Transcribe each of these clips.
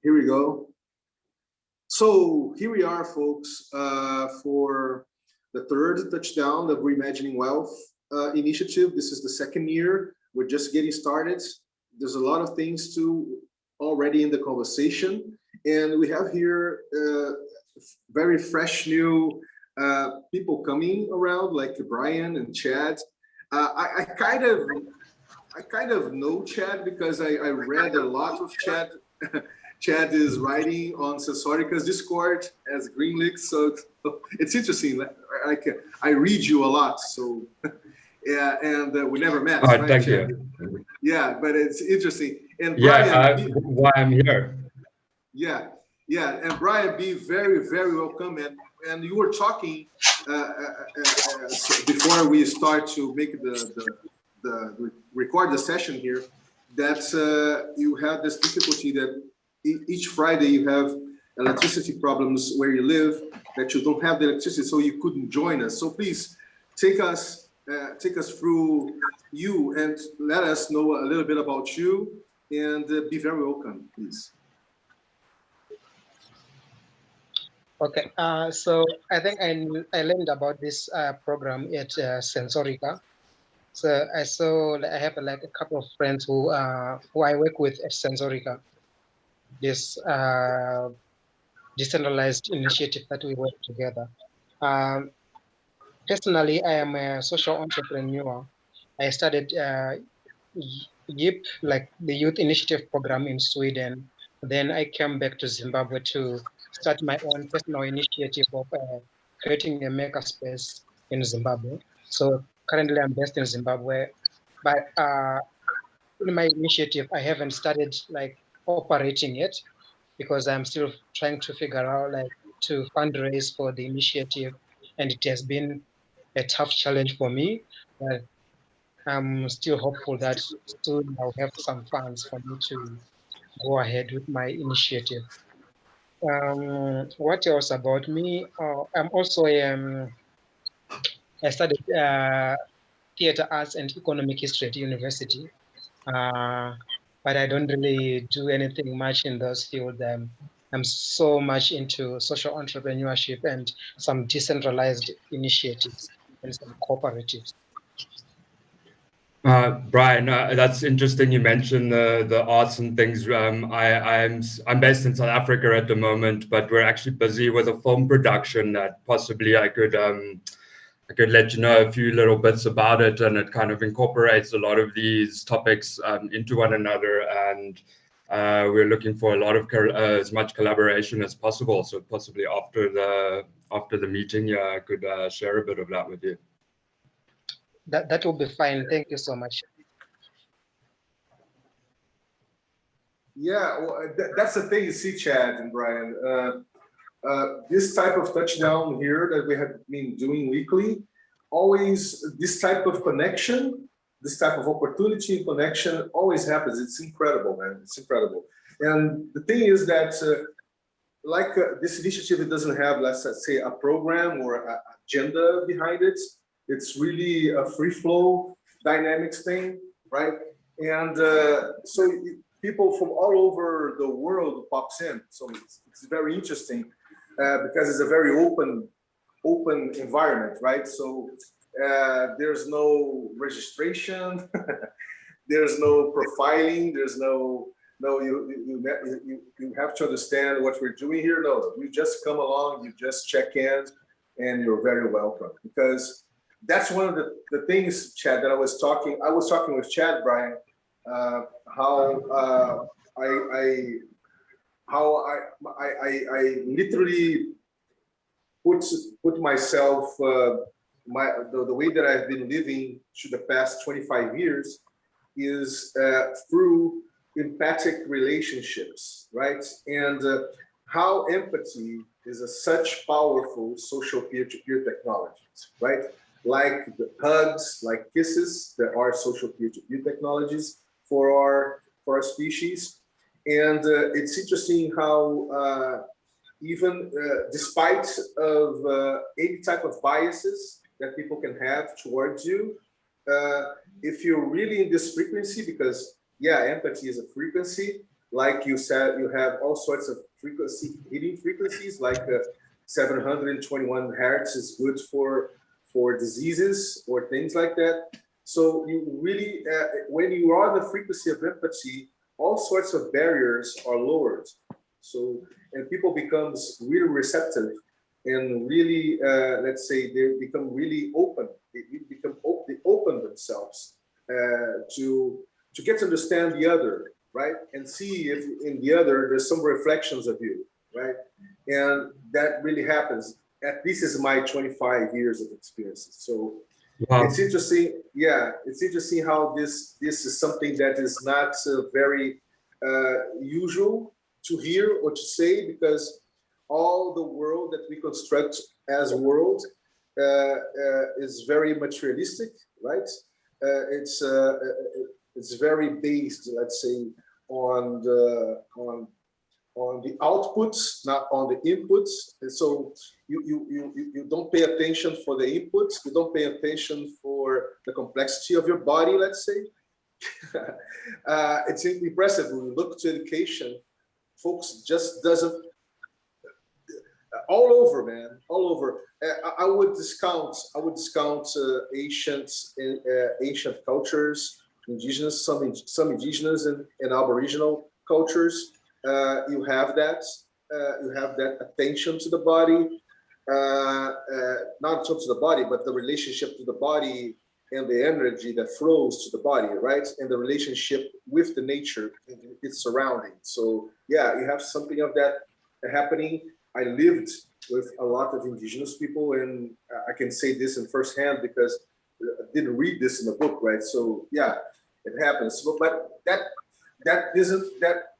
Here we go. So here we are, folks, for the third touchdown of Reimagining Wealth initiative. This is the second year. We're just getting started. There's a lot of things to already in the conversation. And we have here very fresh new people coming around, like Brian and Chad. I kind of know Chad because I read a lot of Chad. Chad is writing on Sensorica's Discord as Greenleaks, so it's interesting. I read you a lot, so yeah, and we never met. Oh, right, thank Chad? you. Yeah, but it's interesting. And yeah, Brian, why I'm here. Yeah, and Brian, be very, very welcome. And you were talking before we start to make the record the session here, that you have this difficulty that each Friday you have electricity problems where you live, that you don't have the electricity, so you couldn't join us. So please take us through you and let us know a little bit about you, and be very welcome, please. Okay, so I think I learned about this program at Sensorica. So I have like a couple of friends who I work with at Sensorica. This decentralized initiative that we work together. Personally, I am a social entrepreneur. I started YIP, like the Youth Initiative Program in Sweden. Then I came back to Zimbabwe to start my own personal initiative of creating a makerspace in Zimbabwe. So currently I'm based in Zimbabwe, but in my initiative, I haven't started like operating yet because I'm still trying to figure out like to fundraise for the initiative. And it has been a tough challenge for me, but I'm still hopeful that soon I'll have some funds for me to go ahead with my initiative. What else about me? I'm also I studied theater arts and economic history at university, but I don't really do anything much in those fields. I'm so much into social entrepreneurship and some decentralized initiatives and some cooperatives. Brian, that's interesting. You mentioned the arts and things. I'm based in South Africa at the moment, but we're actually busy with a film production that possibly I could let you know a few little bits about it, and it kind of incorporates a lot of these topics into one another. And we're looking for a lot of as much collaboration as possible. So possibly after the meeting, yeah, I could share a bit of that with you. That will be fine. Thank you so much. Yeah, well, that's the thing you see, Chad and Brian. This type of touchdown here that we have been doing weekly, always this type of connection, this type of opportunity and connection always happens. It's incredible, man. It's incredible. And the thing is that this initiative, it doesn't have, let's say, a program or an agenda behind it. It's really a free flow dynamics thing, right? And so people from all over the world pops in. So it's very interesting because it's a very open environment, right? So there's no registration, there's no profiling, there's no you have to understand what we're doing here. No, you just come along, you just check in, and you're very welcome. Because that's one of the things, Chad, that I was talking with Chad, Brian, how I literally put myself, the way that I've been living through the past 25 years is through empathic relationships, right? And how empathy is such powerful social peer-to-peer technologies, right? Like the hugs, like kisses, that are social peer-to-peer technologies for our species. And it's interesting how even despite of any type of biases that people can have towards you, if you're really in this frequency, because yeah, empathy is a frequency. like you said, you have all sorts of hitting frequencies, like 721 hertz is good for diseases or things like that. So you really, when you are on the frequency of empathy, all sorts of barriers are lowered. So, and people becomes really receptive and really, let's say, they become really open. They open themselves to get to understand the other, right? And see if in the other there's some reflections of you, right? And that really happens. At least is my 25 years of experiences. So Wow. it's interesting. Yeah, it's interesting how this is something that is not very usual to hear or to say, because all the world that we construct as a world is very materialistic, right? It's very based, let's say, on the outputs, not on the inputs. And so you don't pay attention for the inputs. You don't pay attention for the complexity of your body, let's say. It's impressive when you look to education, folks just doesn't, all over, man, all over. I would discount ancient cultures, indigenous, some indigenous and aboriginal cultures. You have that attention to the body, not to the body, but the relationship to the body and the energy that flows to the body, right? And the relationship with the nature and its surroundings. So yeah, you have something of that happening. I lived with a lot of indigenous people, and I can say this in firsthand because I didn't read this in the book, right? So yeah, it happens. But that isn't that.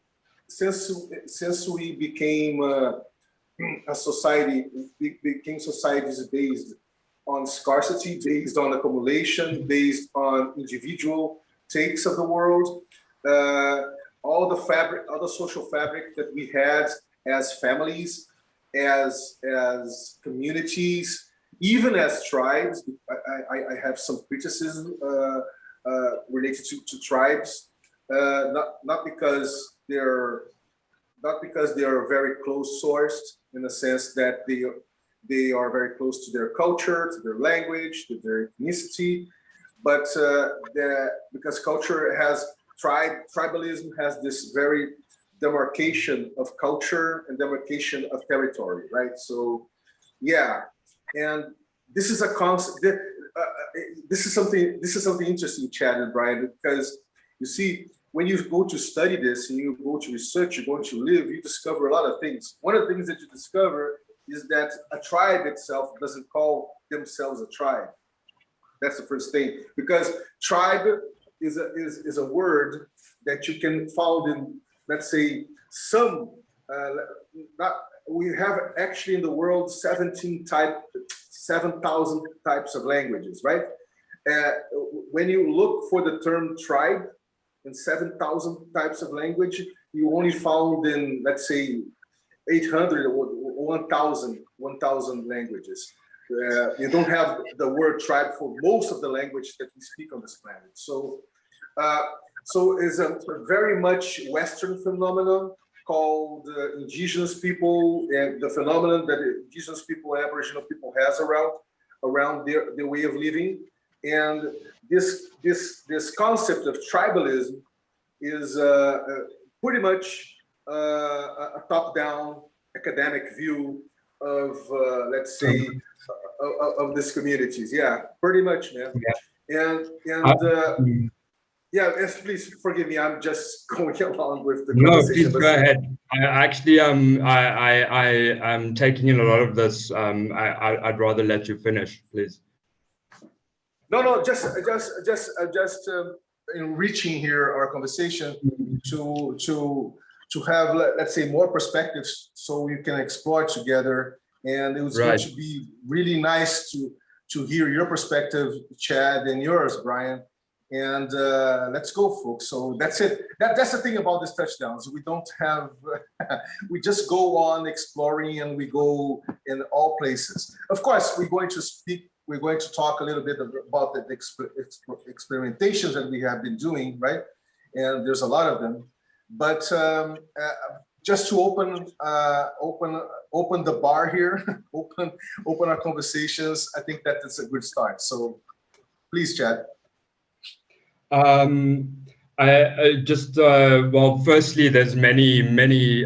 Since we became a society, we became societies based on scarcity, based on accumulation, based on individual takes of the world. All the social fabric that we had as families, as communities, even as tribes. I have some criticism related to tribes, not because they're very close sourced, in the sense that they are very close to their culture, to their language, to their ethnicity, but because culture has tribalism has this very demarcation of culture and demarcation of territory, right? So yeah, and this is a concept that this is something interesting, Chad and Brian, because you see, when you go to study this and you go to research, you go to live, you discover a lot of things. One of the things that you discover is that a tribe itself doesn't call themselves a tribe. That's the first thing, because tribe is a word that you can find in, let's say, we have actually in the world 7,000 types of languages, right? When you look for the term tribe in 7,000 types of language, you only found in, let's say, 800 or 1,000 languages. You don't have the word tribe for most of the language that we speak on this planet. So, it's a very much Western phenomenon called indigenous people, and the phenomenon that indigenous people, Aboriginal people has around their way of living. And this concept of tribalism is pretty much a top-down academic view of, let's say, of these communities. Yeah, pretty much, man. And yeah, yes, please forgive me. I'm just going along with the conversation. No, please go ahead. I'm taking in a lot of this. I'd rather let you finish, please. No, just enriching here our conversation to have, let's say, more perspectives so we can explore together. And it was going to be really nice to hear your perspective, Chad, and yours, Brian. And let's go, folks. So that's it. That's the thing about these touchdowns. We don't have, we just go on exploring, and we go in all places. Of course, we're going to talk a little bit about the experimentations that we have been doing, right? And there's a lot of them. But just to open the bar here, open our conversations, I think that is a good start. So please, Chad. I just well, firstly, there's many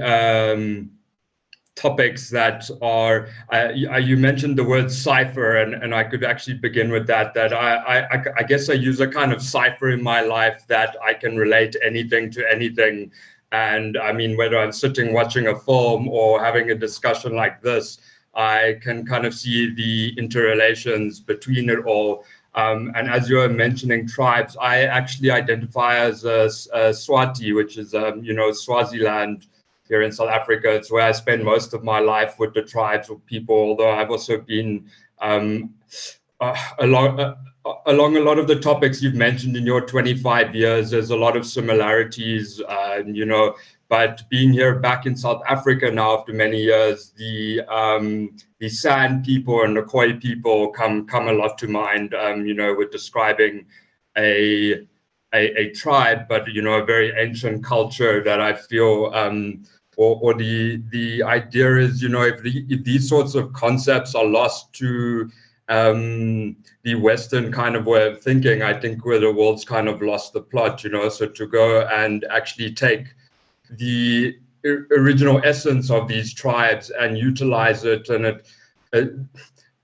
topics that are you mentioned the word cipher, and I could actually begin with that I guess I use a kind of cipher in my life that I can relate anything to anything. And I mean, whether I'm sitting watching a film or having a discussion like this, I can kind of see the interrelations between it all. And as you're mentioning tribes, I actually identify as a Swati, which is Swaziland here in South Africa. It's where I spend most of my life with the tribes of people, although I've also been along a lot of the topics you've mentioned in your 25 years. There's a lot of similarities, but being here back in South Africa now after many years, the San people and the Khoi people come a lot to mind, with describing a tribe, but, a very ancient culture that I feel, or the idea is, if these sorts of concepts are lost to the Western kind of way of thinking, I think where the world's kind of lost the plot, so to go and actually take the original essence of these tribes and utilize it, and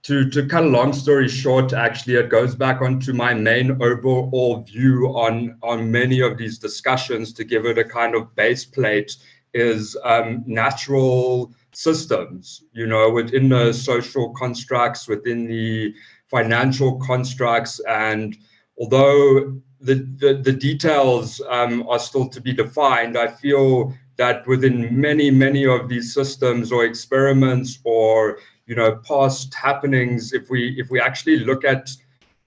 to cut a long story short, actually, it goes back onto my main overall view on many of these discussions, to give it a kind of base plate, is natural systems, within the social constructs, within the financial constructs. And although the details are still to be defined, I feel that within many of these systems or experiments or past happenings, if we actually look at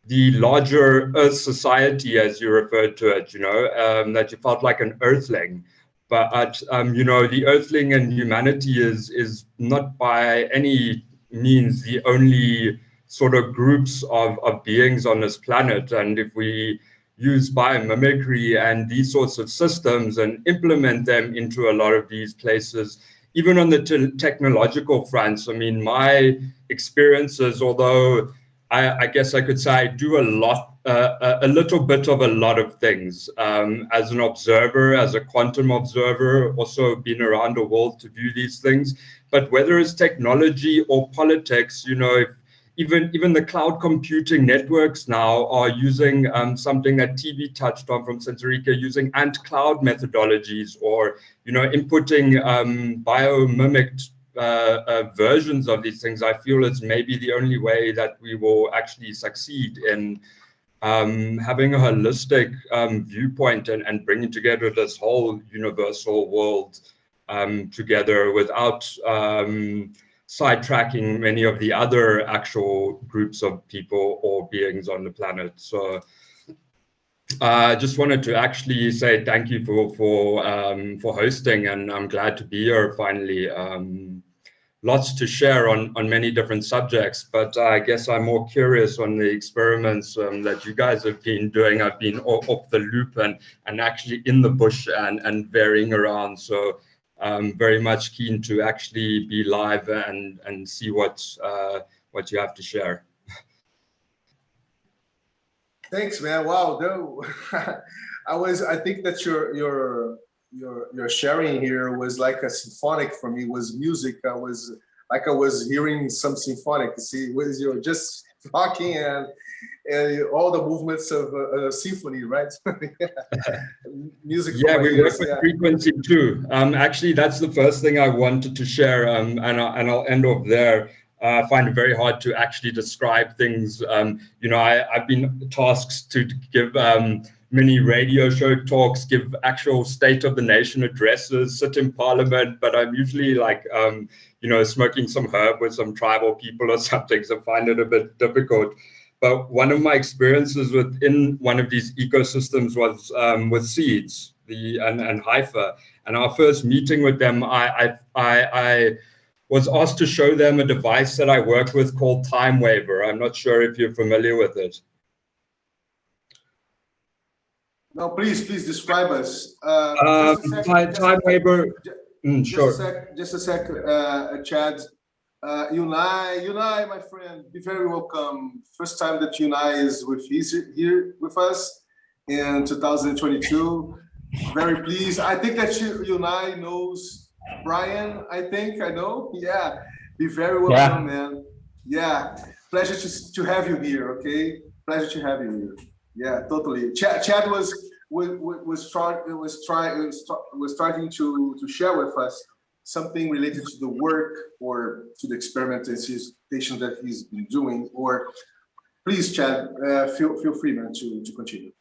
the larger Earth society, as you referred to it, that you felt like an earthling. But the earthling and humanity is not by any means the only sort of groups of beings on this planet. And if we use biomimicry and these sorts of systems and implement them into a lot of these places, even on the technological fronts, I mean, my experiences, although I guess I could say I do a little bit of a lot of things as an observer, as a quantum observer, also been around the world to view these things. But whether it's technology or politics, even the cloud computing networks now are using something that TV touched on from Sensorica, using ant cloud methodologies, or inputting biomimicked versions of these things. I feel it's maybe the only way that we will actually succeed in having a holistic viewpoint and bringing together this whole universal world together without sidetracking many of the other actual groups of people or beings on the planet. So I just wanted to actually say thank you for hosting, and I'm glad to be here finally. Lots to share on many different subjects, but I guess I'm more curious on the experiments that you guys have been doing. I've been off the loop and actually in the bush and varying around. So I'm very much keen to actually be live and see what you have to share. Thanks, man. Wow, no. I think that your sharing here was like a symphonic for me, was music. I was hearing some symphonic. See, you're just talking and all the movements of a symphony, right? Music. Yeah, we work with frequency too. Actually, that's the first thing I wanted to share, and I'll end off there. I find it very hard to actually describe things. I've been tasked to give mini radio show talks, give actual state of the nation addresses, sit in parliament, but I'm usually like, smoking some herb with some tribal people or something, so I find it a bit difficult. But one of my experiences within one of these ecosystems was with seeds, and Haifa. And our first meeting with them, I was asked to show them a device that I work with called Time Waver. I'm not sure if you're familiar with it. No, please describe us. Time waiver. Sure. Just a sec, Chad. Unai, my friend, be very welcome. First time that Unai is here with us in 2022. Very pleased. I think that Unai knows Brian. I know. Yeah. Be very welcome, man. Yeah. Pleasure to have you here. Okay. Pleasure to have you here. Yeah, totally. Chad was starting to share with us something related to the work or to the experimentation that he's been doing. Or please, Chad, feel free, man, to continue.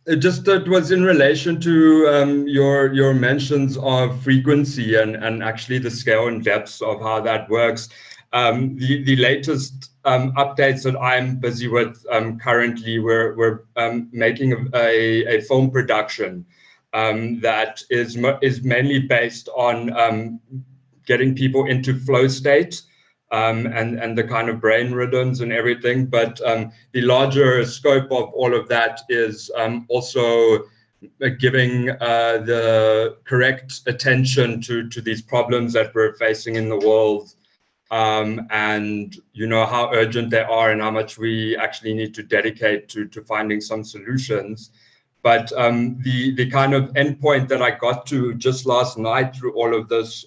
It was in relation to your mentions of frequency and actually the scale and depths of how that works. The latest updates that I'm busy with currently, we're making a film production that is mainly based on getting people into flow state and the kind of brain rhythms and everything. But the larger scope of all of that is also giving the correct attention to these problems that we're facing in the world. And how urgent they are and how much we actually need to dedicate to finding some solutions. But the kind of endpoint that I got to just last night through all of this,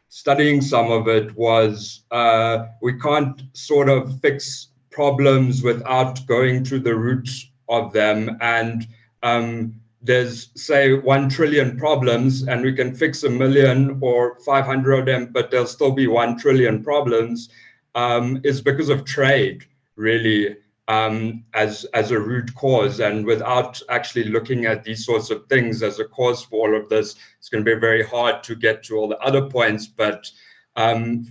studying some of it, was we can't sort of fix problems without going to the root of them. And there's, say, 1 trillion problems, and we can fix 1 million or 500 of them, but there'll still be 1 trillion problems, is because of trade, really, as a root cause. And without actually looking at these sorts of things as a cause for all of this, it's going to be very hard to get to all the other points. But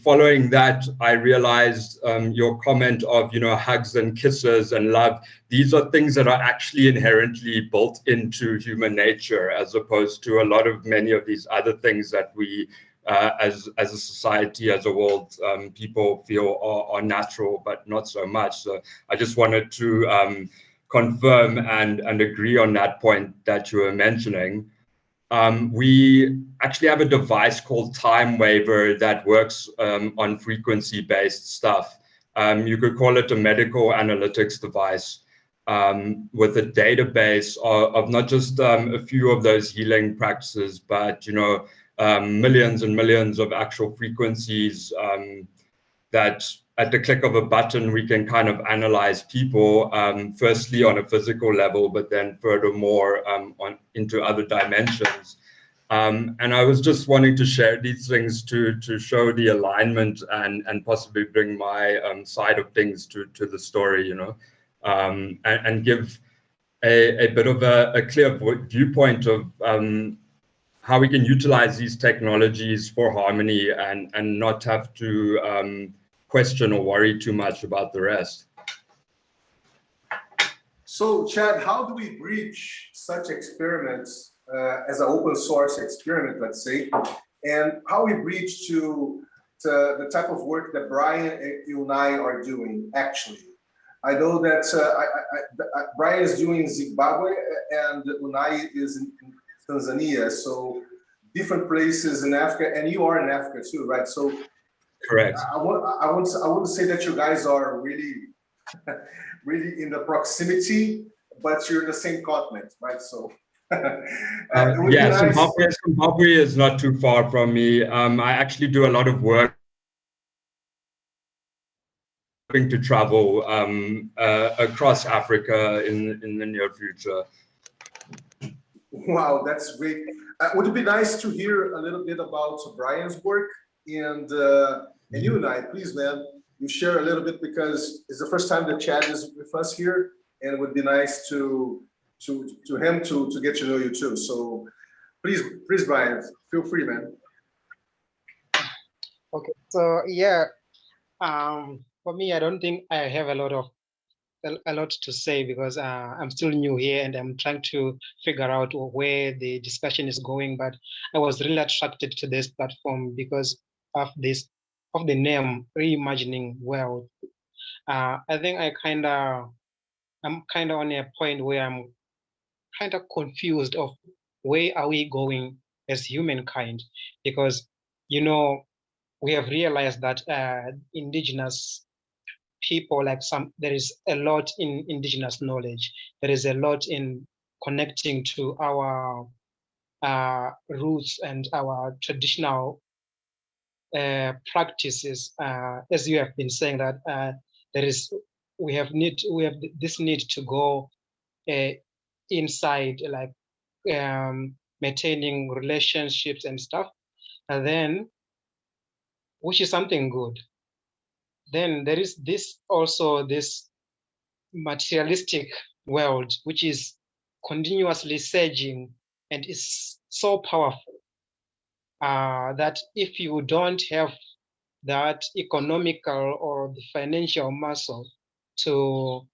following that, I realized your comment of, hugs and kisses and love. These are things that are actually inherently built into human nature, as opposed to many of these other things that we, as a society, as a world, people feel are natural, but not so much. So I just wanted to confirm and agree on that point that you were mentioning. We actually have a device called Time Waiver that works on frequency-based stuff. You could call it a medical analytics device with a database of not just a few of those healing practices, but millions and millions of actual frequencies that at the click of a button, we can kind of analyze people, firstly on a physical level, but then furthermore into other dimensions. And I was just wanting to share these things to show the alignment and possibly bring my side of things to the story, and give a bit of a clear viewpoint of how we can utilize these technologies for harmony and not have to question or worry too much about the rest. So, Chad, how do we bridge such experiments as an open source experiment, let's say, and how we bridge to the type of work that Brian and Unai are doing, actually? I know that Brian is doing Zimbabwe and Unai is in Tanzania, so different places in Africa, and you are in Africa too, right? So, correct. I want to say that you guys are really, really in the proximity, but you're in the same continent, right? So, yeah, nice. Zimbabwe is not too far from me. I actually do a lot of work to travel across Africa in the near future. Wow, that's great. Would it be nice to hear a little bit about Brian's work and you and I, please, man, you share a little bit, because it's the first time that Chad is with us here, and it would be nice to him to get to know you too. So please, Brian, feel free, man. Okay, so yeah, for me, I don't think I have a lot to say, because I'm still new here and I'm trying to figure out where the discussion is going. But I was really attracted to this platform because of the name, Reimagining Wealth. I think I'm kind of on a point where I'm kind of confused of where are we going as humankind, because, you know, we have realized that indigenous people, like there is a lot in indigenous knowledge. There is a lot in connecting to our roots and our traditional practices. As you have been saying, that we have this need to go inside, like maintaining relationships and stuff, and then, which is something good. Then there is this materialistic world, which is continuously surging and is so powerful that if you don't have that economical or the financial muscle to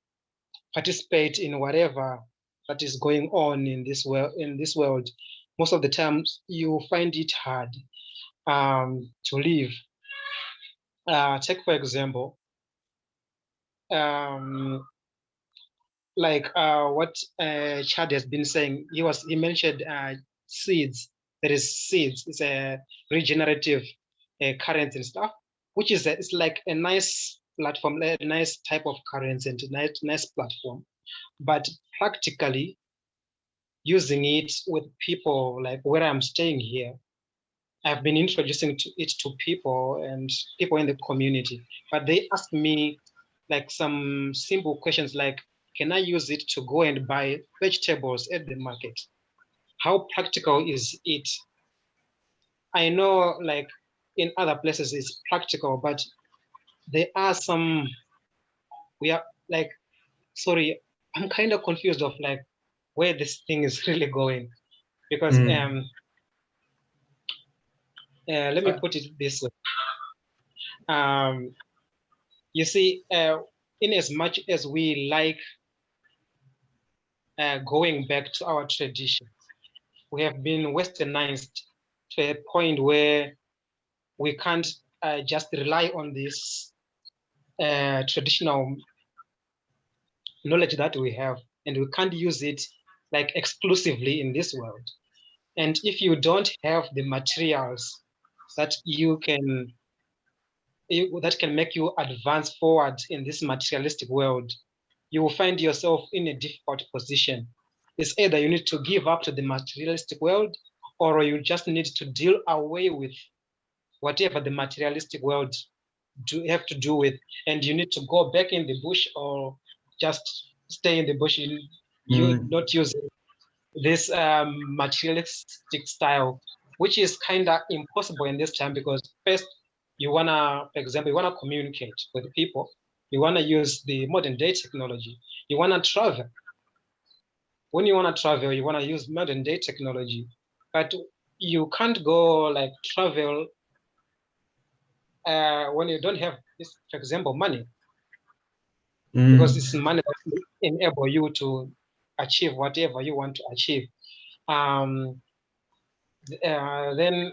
participate in whatever that is going on in this world, most of the times you find it hard to live. Take for example, like what Chad has been saying. He mentioned seeds. There is seeds. It's a regenerative current and stuff, which is it's like a nice platform, a nice type of currency and a nice platform. But practically using it with people, like where I'm staying here, I've been introducing it to people and people in the community, but they ask me like some simple questions like, can I use it to go and buy vegetables at the market? How practical is it? I know like in other places it's practical, but there are some, sorry, I'm kind of confused of like where this thing is really going, because let me put it this way. You see, in as much as we like going back to our traditions, we have been westernized to a point where we can't just rely on this traditional knowledge that we have, and we can't use it like exclusively in this world. And if you don't have the materials that that can make you advance forward in this materialistic world, you will find yourself in a difficult position. It's either you need to give up to the materialistic world, or you just need to deal away with whatever the materialistic world have to do with, and you need to go back in the bush or just stay in the bush. You not use this materialistic style, which is kind of impossible in this time, because first you wanna, for example, you wanna communicate with people, you wanna use the modern day technology, you wanna travel. When you wanna travel, you wanna use modern day technology, but you can't go like travel when you don't have this, for example, money, because it's money that will enable you to achieve whatever you want to achieve. Then,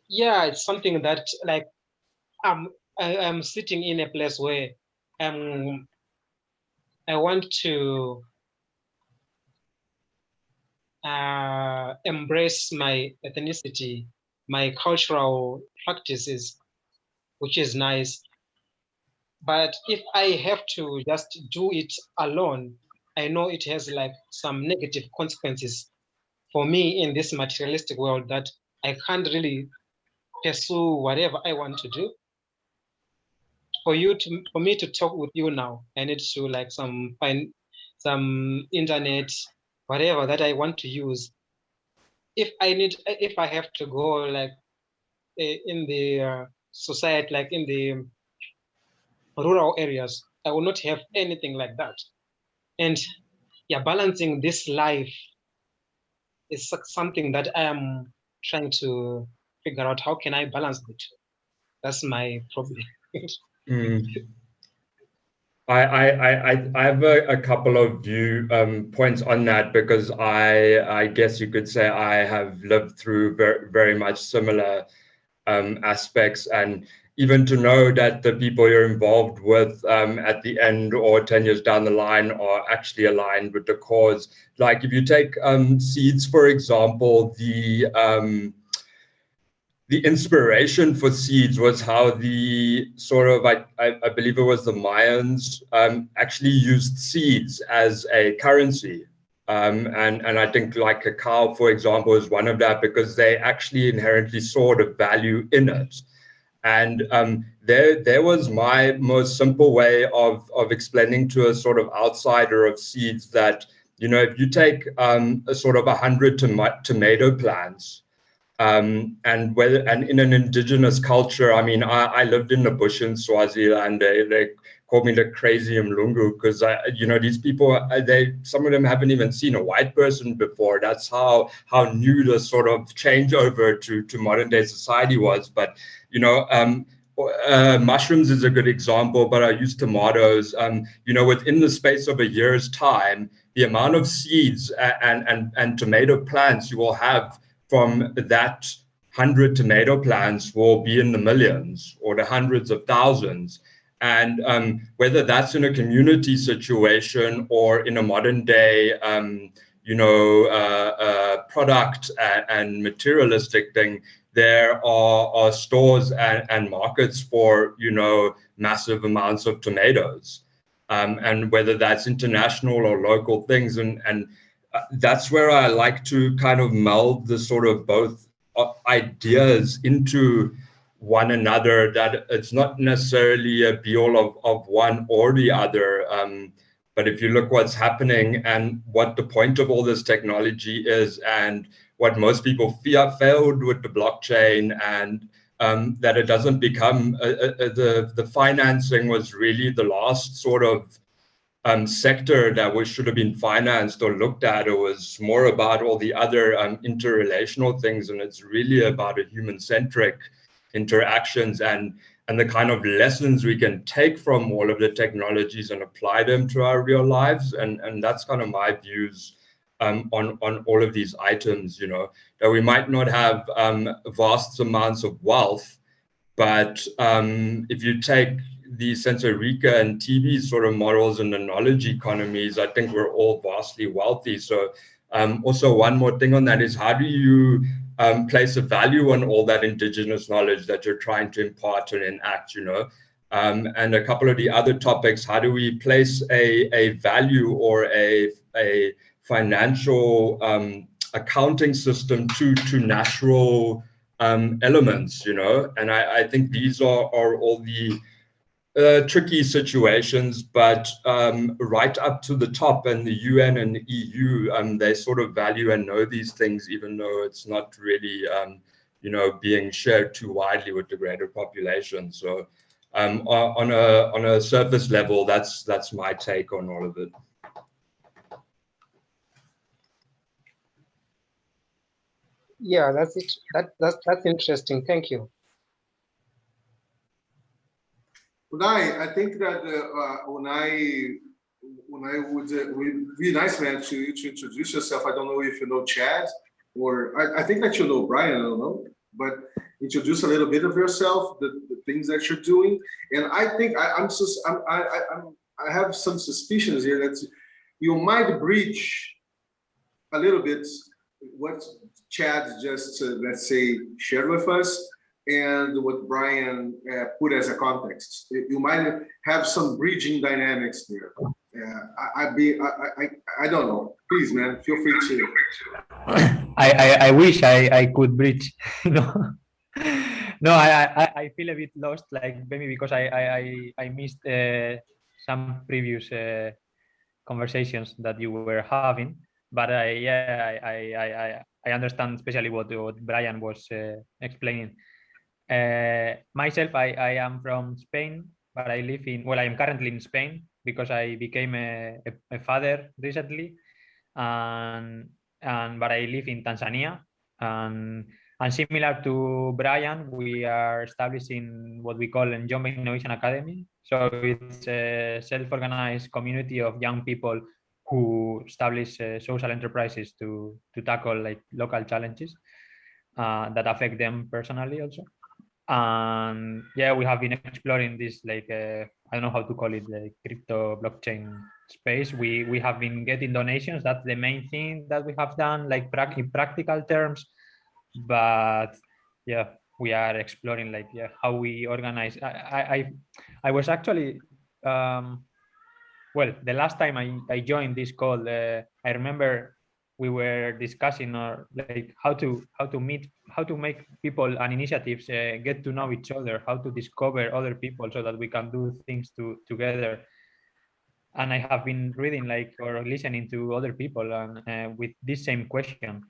yeah, it's something that like I'm sitting in a place where I want to embrace my ethnicity, my cultural practices, which is nice. But if I have to just do it alone, I know it has like some negative consequences for me in this materialistic world, that I can't really pursue whatever I want to do. For me to talk with you now, I need to like find some internet, whatever that I want to use. If I have to go like in the society, like in the rural areas, I will not have anything like that. And yeah, balancing this life is something that I am trying to figure out. How can I balance the two? That's my problem. I have a couple of points on that, because I guess you could say I have lived through very, very much similar aspects, and even to know that the people you're involved with at the end or 10 years down the line are actually aligned with the cause. Like if you take seeds, for example, the inspiration for seeds was how the sort of, I believe it was the Mayans actually used seeds as a currency. And I think like cacao, for example, is one of that because they actually inherently saw the value in it. And there was my most simple way of explaining to a sort of outsider of seeds that, you know, if you take a sort of 100 tomato plants, and in an indigenous culture, I mean, I lived in the bush in Swaziland. They called me the crazy Mlungu because you know, these people, some of them haven't even seen a white person before. That's how new the sort of changeover to modern day society was. But you know, mushrooms is a good example, but I use tomatoes. You know, within the space of a year's time, the amount of seeds and tomato plants you will have from that 100 tomato plants will be in the millions or the hundreds of thousands. And whether that's in a community situation or in a modern day, product and materialistic thing, there are stores and markets for, you know, massive amounts of tomatoes. And whether that's international or local things. And that's where I like to kind of meld the sort of both ideas into one another, that it's not necessarily a be all of one or the other. But if you look what's happening and what the point of all this technology is, and what most people failed with the blockchain, and that it doesn't become the financing was really the last sort of sector that should have been financed or looked at. It was more about all the other interrelational things, and it's really about a human-centric interactions and the kind of lessons we can take from all of the technologies and apply them to our real lives. And that's kind of my views on all of these items, you know, that we might not have vast amounts of wealth, but if you take the Sensorica and TV sort of models and the knowledge economies, I think we're all vastly wealthy. So also one more thing on that is, how do you place a value on all that indigenous knowledge that you're trying to impart and enact, you know? And a couple of the other topics, how do we place a value or a financial accounting system to natural elements, you know? And I think these are all the tricky situations, but right up to the top, and the UN and the EU, they sort of value and know these things, even though it's not really, you know, being shared too widely with the greater population. So on a surface level, that's my take on all of it. Yeah, that's it. That's interesting. Thank you. Unai, I think that Unai would be nice, man, to introduce yourself. I don't know if you know Chad, or I think that you know Brian, I don't know, but introduce a little bit of yourself, the things that you're doing. And I think I have some suspicions here that you might breach a little bit what Chad just, let's say, shared with us, and what Brian put as a context. You might have some bridging dynamics there. I don't know. Please, man, feel free to. I wish I could bridge. No, no, I feel a bit lost, like maybe because I missed some previous conversations that you were having. But I understand especially what Brian was explaining. Myself, I am from Spain, but I live I am currently in Spain because I became a father recently, but I live in Tanzania, and similar to Brian, we are establishing what we call Njombe Innovation Academy. So it's a self-organized community of young people who establish social enterprises to tackle like local challenges that affect them personally also. And yeah, we have been exploring this, like I don't know how to call it, the crypto blockchain space. We have been getting donations. That's the main thing that we have done, like in practical terms. But yeah, we are exploring, like, yeah, how we organize. I was actually well, the last time I joined this call, I remember we were discussing or like how to meet, how to make people and initiatives get to know each other, how to discover other people so that we can do things together. And I have been reading, like, or listening to other people and with this same question.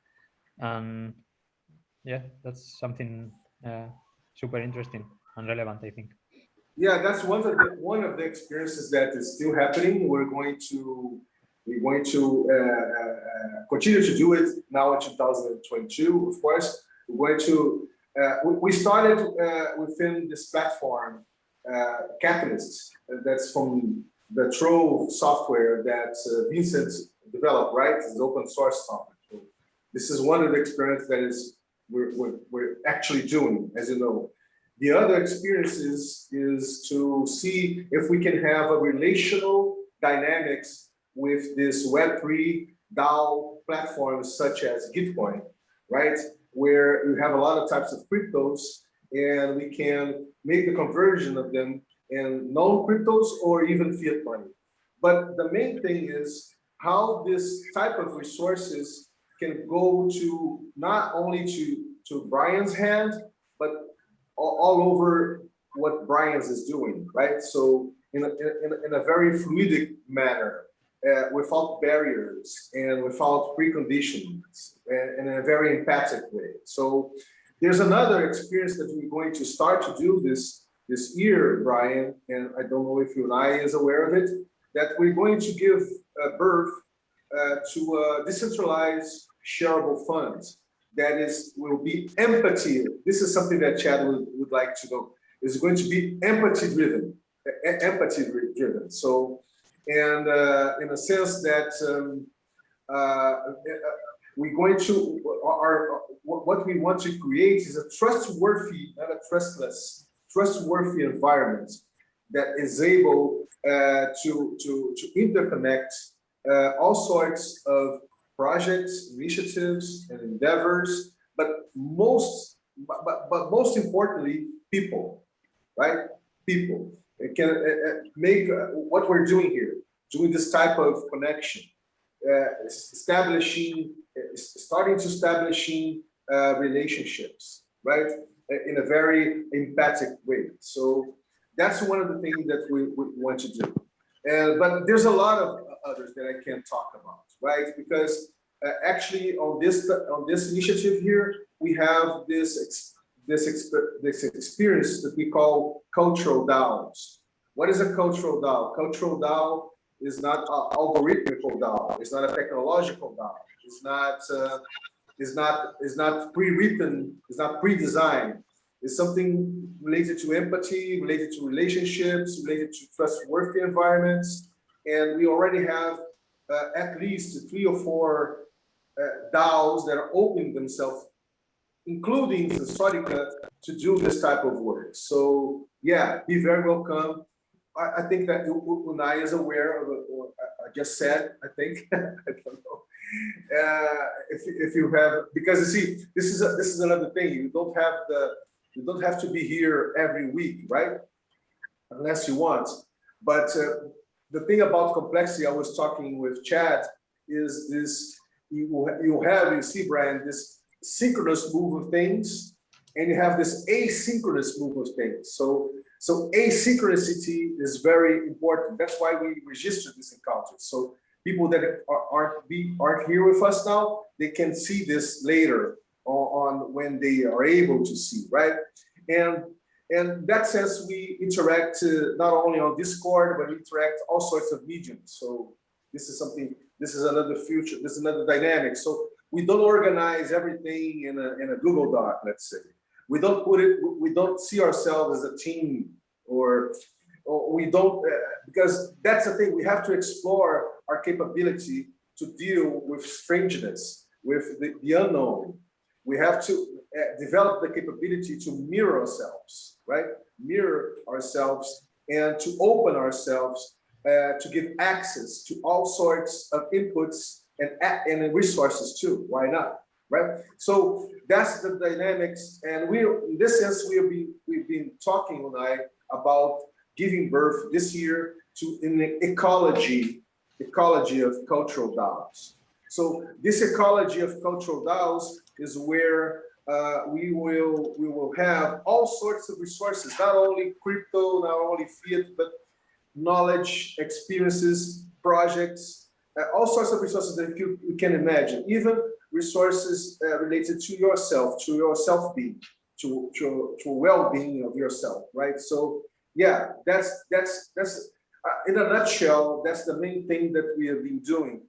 And yeah, that's something super interesting and relevant, I think. Yeah, that's one of the experiences that is still happening. We're going to continue to do it now in 2022. Of course, we're going to. We started within this platform, Catalyst. That's from the Trove software that Vincent developed. Right, it's open source software. So this is one of the experiences that is we're actually doing, as you know. The other experiences is to see if we can have a relational dynamics with this Web3 DAO platforms such as Gitcoin, right? Where you have a lot of types of cryptos and we can make the conversion of them in non-cryptos or even fiat money. But the main thing is how this type of resources can go to not only to Brian's hand, but all over what Brian's is doing, right? So in a very fluidic manner, without barriers and without preconditions, and in a very empathic way. So there's another experience that we're going to start to do this year, Brian, and I don't know if Unai is aware of it, that we're going to give birth to decentralized shareable funds. That will be empathy. This is something that Chad would like to know. Is going to be empathy driven. So, and in a sense that we're going to what we want to create is a trustworthy, not a trustworthy environment that is able to interconnect all sorts of projects, initiatives, and endeavors, but most importantly, people, right? People. It can make what we're doing here, doing this type of connection, starting to establishing relationships, right? In a very empathic way. So that's one of the things that we want to do. But there's a lot of others that I can't talk about, right? Because actually on this initiative here, we have this experience that we call cultural DAOs. What is a cultural DAO? Cultural DAO is not an algorithmical DAO. It's not a technological DAO. It's not pre-written. It's not pre-designed. It's something related to empathy, related to relationships, related to trustworthy environments. And we already have at least 3 or 4 DAOs that are opening themselves, including Sensorica, to do this type of work. So yeah, be very welcome. I think that Unai is aware of what I just said, I think. I don't know. If you have, because you see, this is another thing. You don't have to be here every week, right? Unless you want. But the thing about complexity, I was talking with Chad, is this, you see, Brian, this synchronous move of things, and you have this asynchronous move of things. So asynchronicity is very important. That's why we register this encounter. So people that aren't here with us now, they can see this later on when they are able to see, right? And in that sense, we interact not only on Discord, but we interact all sorts of mediums. So this is something, this is another future, this is another dynamic. So we don't organize everything in a Google Doc, let's say. We don't see ourselves as a team, or we don't, because that's the thing, we have to explore our capability to deal with strangeness, with the unknown. We have to, develop the capability to mirror ourselves, right? Mirror ourselves and to open ourselves to give access to all sorts of inputs and resources too. Why not? Right? So that's the dynamics, and we, in this sense, we've been talking tonight about giving birth this year to an ecology of cultural DAOs. So this ecology of cultural DAOs is where we will have all sorts of resources, not only crypto, not only fiat, but knowledge, experiences, projects, all sorts of resources that you can imagine, even resources related to yourself, to your self-being, to well-being of yourself, right? So yeah, that's in a nutshell, that's the main thing that we have been doing,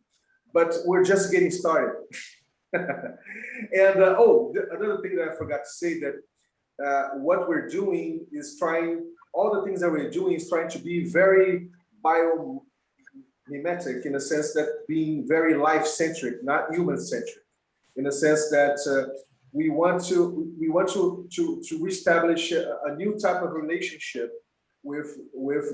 but we're just getting started. And another thing that I forgot to say, that what we're doing is all the things that we're doing is trying to be very biomimetic, in a sense that being very life-centric, not human-centric, in a sense that we want to reestablish a new type of relationship with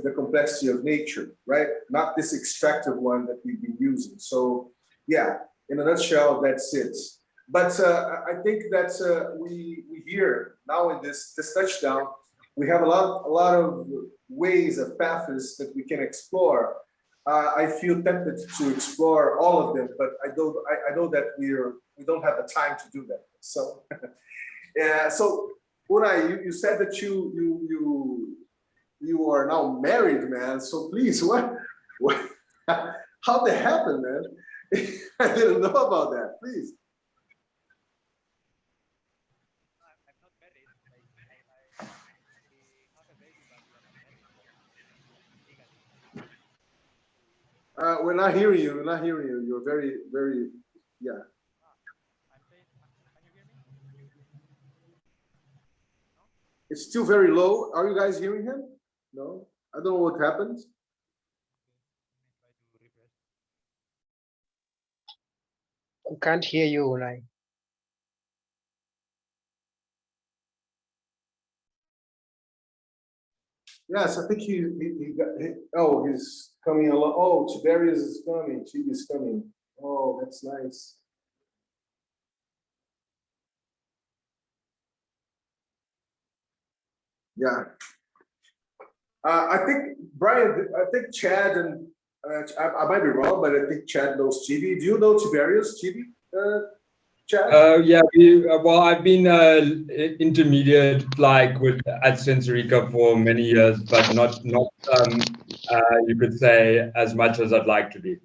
the complexity of nature, right? Not this extractive one that we've been using. So yeah, in a nutshell, that's it. But I think that we here now in this touchdown, we have a lot of ways of paths that we can explore. I feel tempted to explore all of them, but I know that we don't have the time to do that. So yeah. So Unai, you said that you are now married, man. So please, what how that happened, man? I didn't know about that. Please. I'm not married. Like, we have a baby, but we are not married legally. We're not hearing you. We're not hearing you. You're very, very, yeah. I'm saying, can you hear me? No? It's still very low. Are you guys hearing him? No. I don't know what happened. Let me try to refresh. Can't hear you, Unai. Yes, I think he oh, he's coming along. Oh, Tiberius is coming. Chibi is coming. Oh, that's nice. Yeah. I think Brian. I think Chad and I might be wrong, but I think Chad knows Chibi. Do you know Tiberius? Chibi? Chad? Yeah, well, I've been intermediate like with AdSense Rica for many years, but not you could say as much as I'd like to be.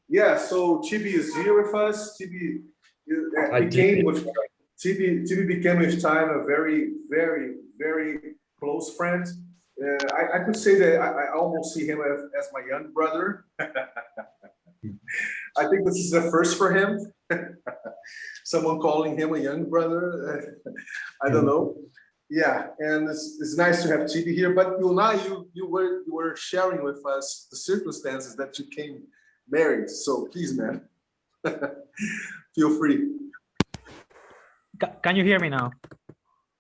Yeah, so Chibi is here with us. Chibi became with time a very, very, very close friend. I could say that I almost see him as my young brother. I think this is a first for him. Someone calling him a young brother. I don't know. Yeah, and it's nice to have Chibi here. But you were sharing with us the circumstances that you came married. So please, man, feel free. Can you hear me now?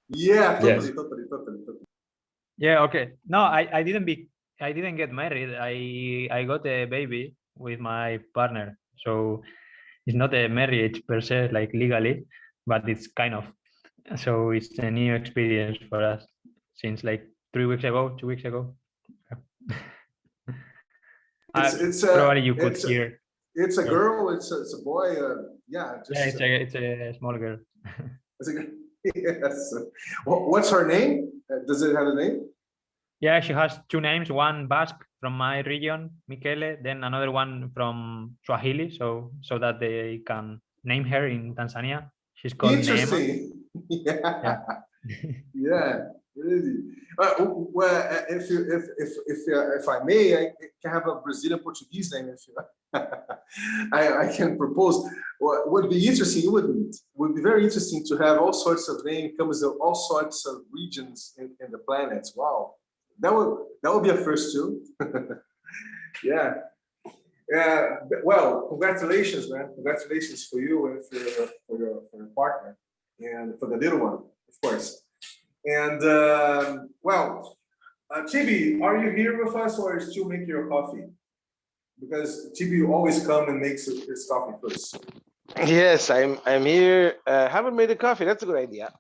Yeah, Yes. totally. Yeah, okay. No, I didn't get married. I got a baby with my partner. So it's not a marriage per se, like legally, but it's kind of. So it's a new experience for us since like 2 weeks ago. Probably you could hear. It's a girl. It's a boy. Yeah. Yeah, it's a small girl. Yes. What's her name? Does it have a name? Yeah, she has 2 names. One Basque from my region, Michele, then another one from Swahili, so that they can name her in Tanzania. She's called Neema. Interesting. Yeah. Yeah. Really. Well, if I may, I can have a Brazilian Portuguese name. If you, I can propose. What would be interesting? It would be very interesting to have all sorts of names, comes of all sorts of regions in the planets. Wow, that would be a first too. Yeah. Well, congratulations, man. Congratulations for you and for your partner. and for the little one, of course. And well, Tibi, are you here with us, or is still making your coffee? Because Tibi always come and makes his coffee first. Yes, I'm here. Haven't made a coffee. That's a good idea.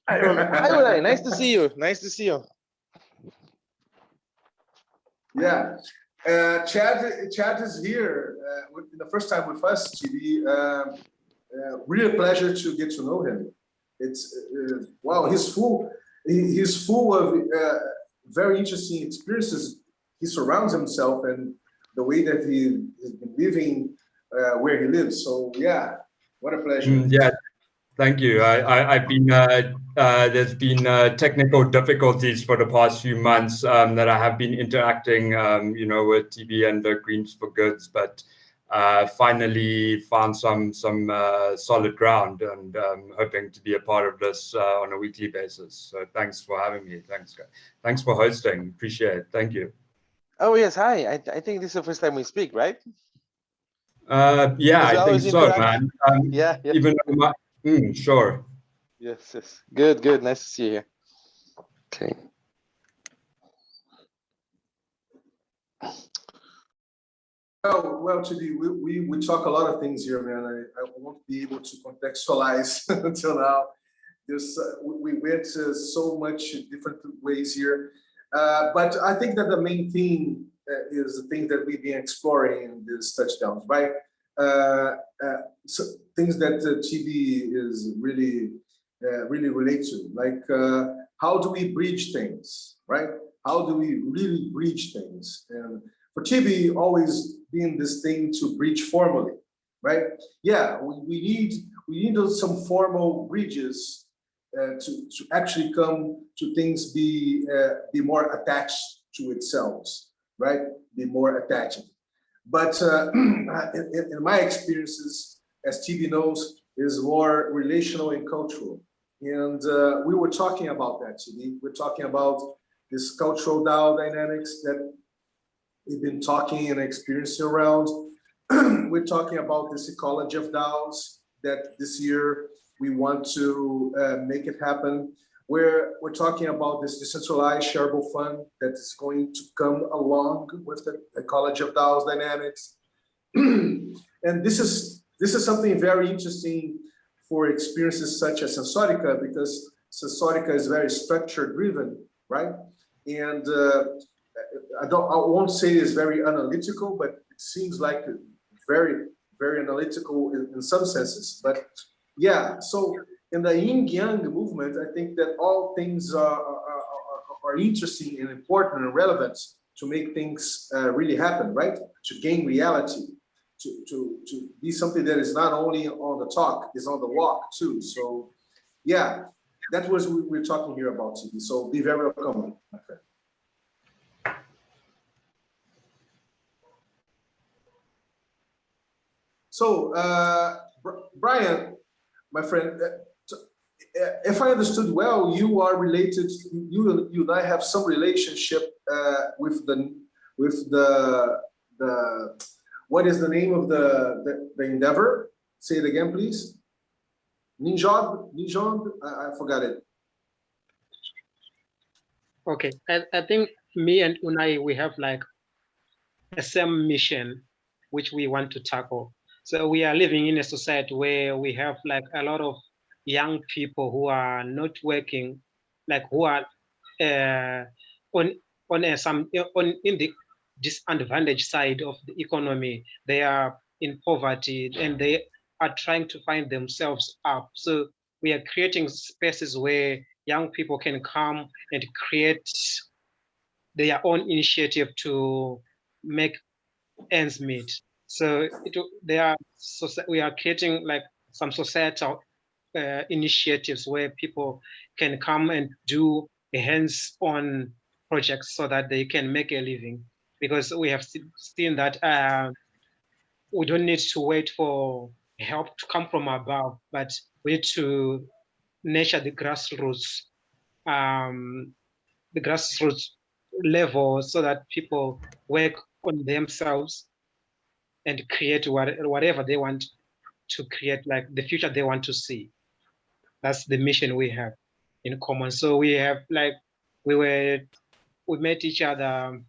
Hi, Unai. Nice to see you. Nice to see you. Yeah, Chad is here. The first time with us, Tibi. Really a pleasure to get to know him. It's wow, he's full of very interesting experiences. He surrounds himself and the way that he has been living where he lives. So yeah, what a pleasure. Yeah, thank you. I've been there's been technical difficulties for the past few months that I have been interacting, with TB and Greens for Goods, but finally found some solid ground, and hoping to be a part of this on a weekly basis. So thanks for having me. Thanks for hosting. Appreciate it. Thank you. Oh yes, hi. I think this is the first time we speak, right? Yeah, I think so, man. Yeah. Even though sure. Yes. Good. Nice to see you here. Okay. Well, Chidi, we talk a lot of things here, man. I won't be able to contextualize until now. We went so much different ways here, but I think that the main theme is the things that we've been exploring in these touchdowns, right? So things that TV is really relate to, like how do we bridge things, right? How do we really bridge things? And for TV, always been this thing to bridge formally, right? Yeah, we need some formal bridges to actually come to things be more attached to itself, right? Be more attached. But in my experiences, as TV knows, is more relational and cultural. And we were talking about that, TV. We're talking about this cultural DAO dynamics that we've been talking and experiencing around. We're talking about this ecology of DAOs that this year we want to make it happen. We're talking about this decentralized shareable fund that is going to come along with the ecology of DAOs dynamics. And this is something very interesting for experiences such as Sensorica, because Sensorica is very structure driven, right? And I won't say it's very analytical, but it seems like very, very analytical in some senses. But yeah, so in the Yin Yang movement, I think that all things are interesting and important and relevant to make things really happen, right? To gain reality, to be something that is not only on the talk, is on the walk too. So yeah, that was what we're talking here about, TV. So be very welcome, my friend. So Brian, my friend, if I understood well, you are related. You and I have some relationship with the what is the name of the endeavor? Say it again, please. Ninjod. I forgot it. Okay, I think me and Unai, we have like the same mission, which we want to tackle. So we are living in a society where we have like a lot of young people who are not working, like who are in the disadvantaged side of the economy. They are in poverty and they are trying to find themselves up. So we are creating spaces where young people can come and create their own initiative to make ends meet. So we are creating like some societal initiatives where people can come and do hands-on projects so that they can make a living. Because we have seen that we don't need to wait for help to come from above, but we need to nurture the grassroots level so that people work on themselves and create whatever they want to create, like the future they want to see. That's the mission we have in common. So we have like we met each other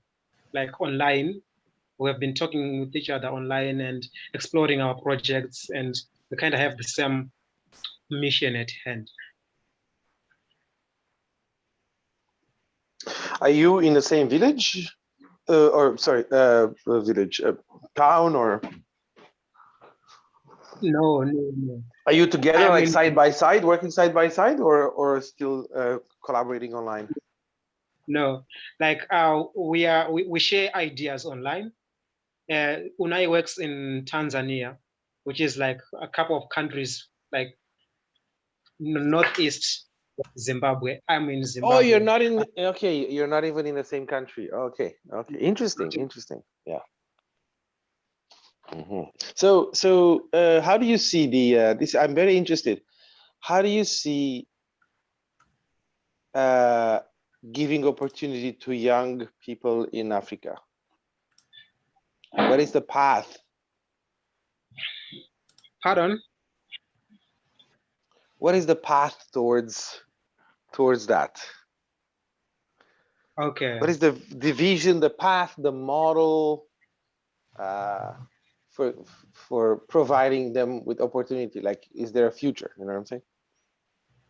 like online. We have been talking with each other online and exploring our projects, and we kind of have the same mission at hand. Are you in the same village? Or sorry, village, town, or No, no, no. are you together I'm like in- side by side, working side by side, or still collaborating online? No, like we share ideas online. Unai works in Tanzania, which is like a couple of countries like northeast Zimbabwe. I'm in Zimbabwe. Oh, you're not in. Okay, you're not even in the same country. Okay, okay, interesting, interesting. Yeah. So, how do you see the this? I'm very interested. How do you see giving opportunity to young people in Africa? What is the path? Pardon? What is the path towards that? Okay. What is the vision, the path, the model for providing them with opportunity? Like, is there a future? You know what I'm saying?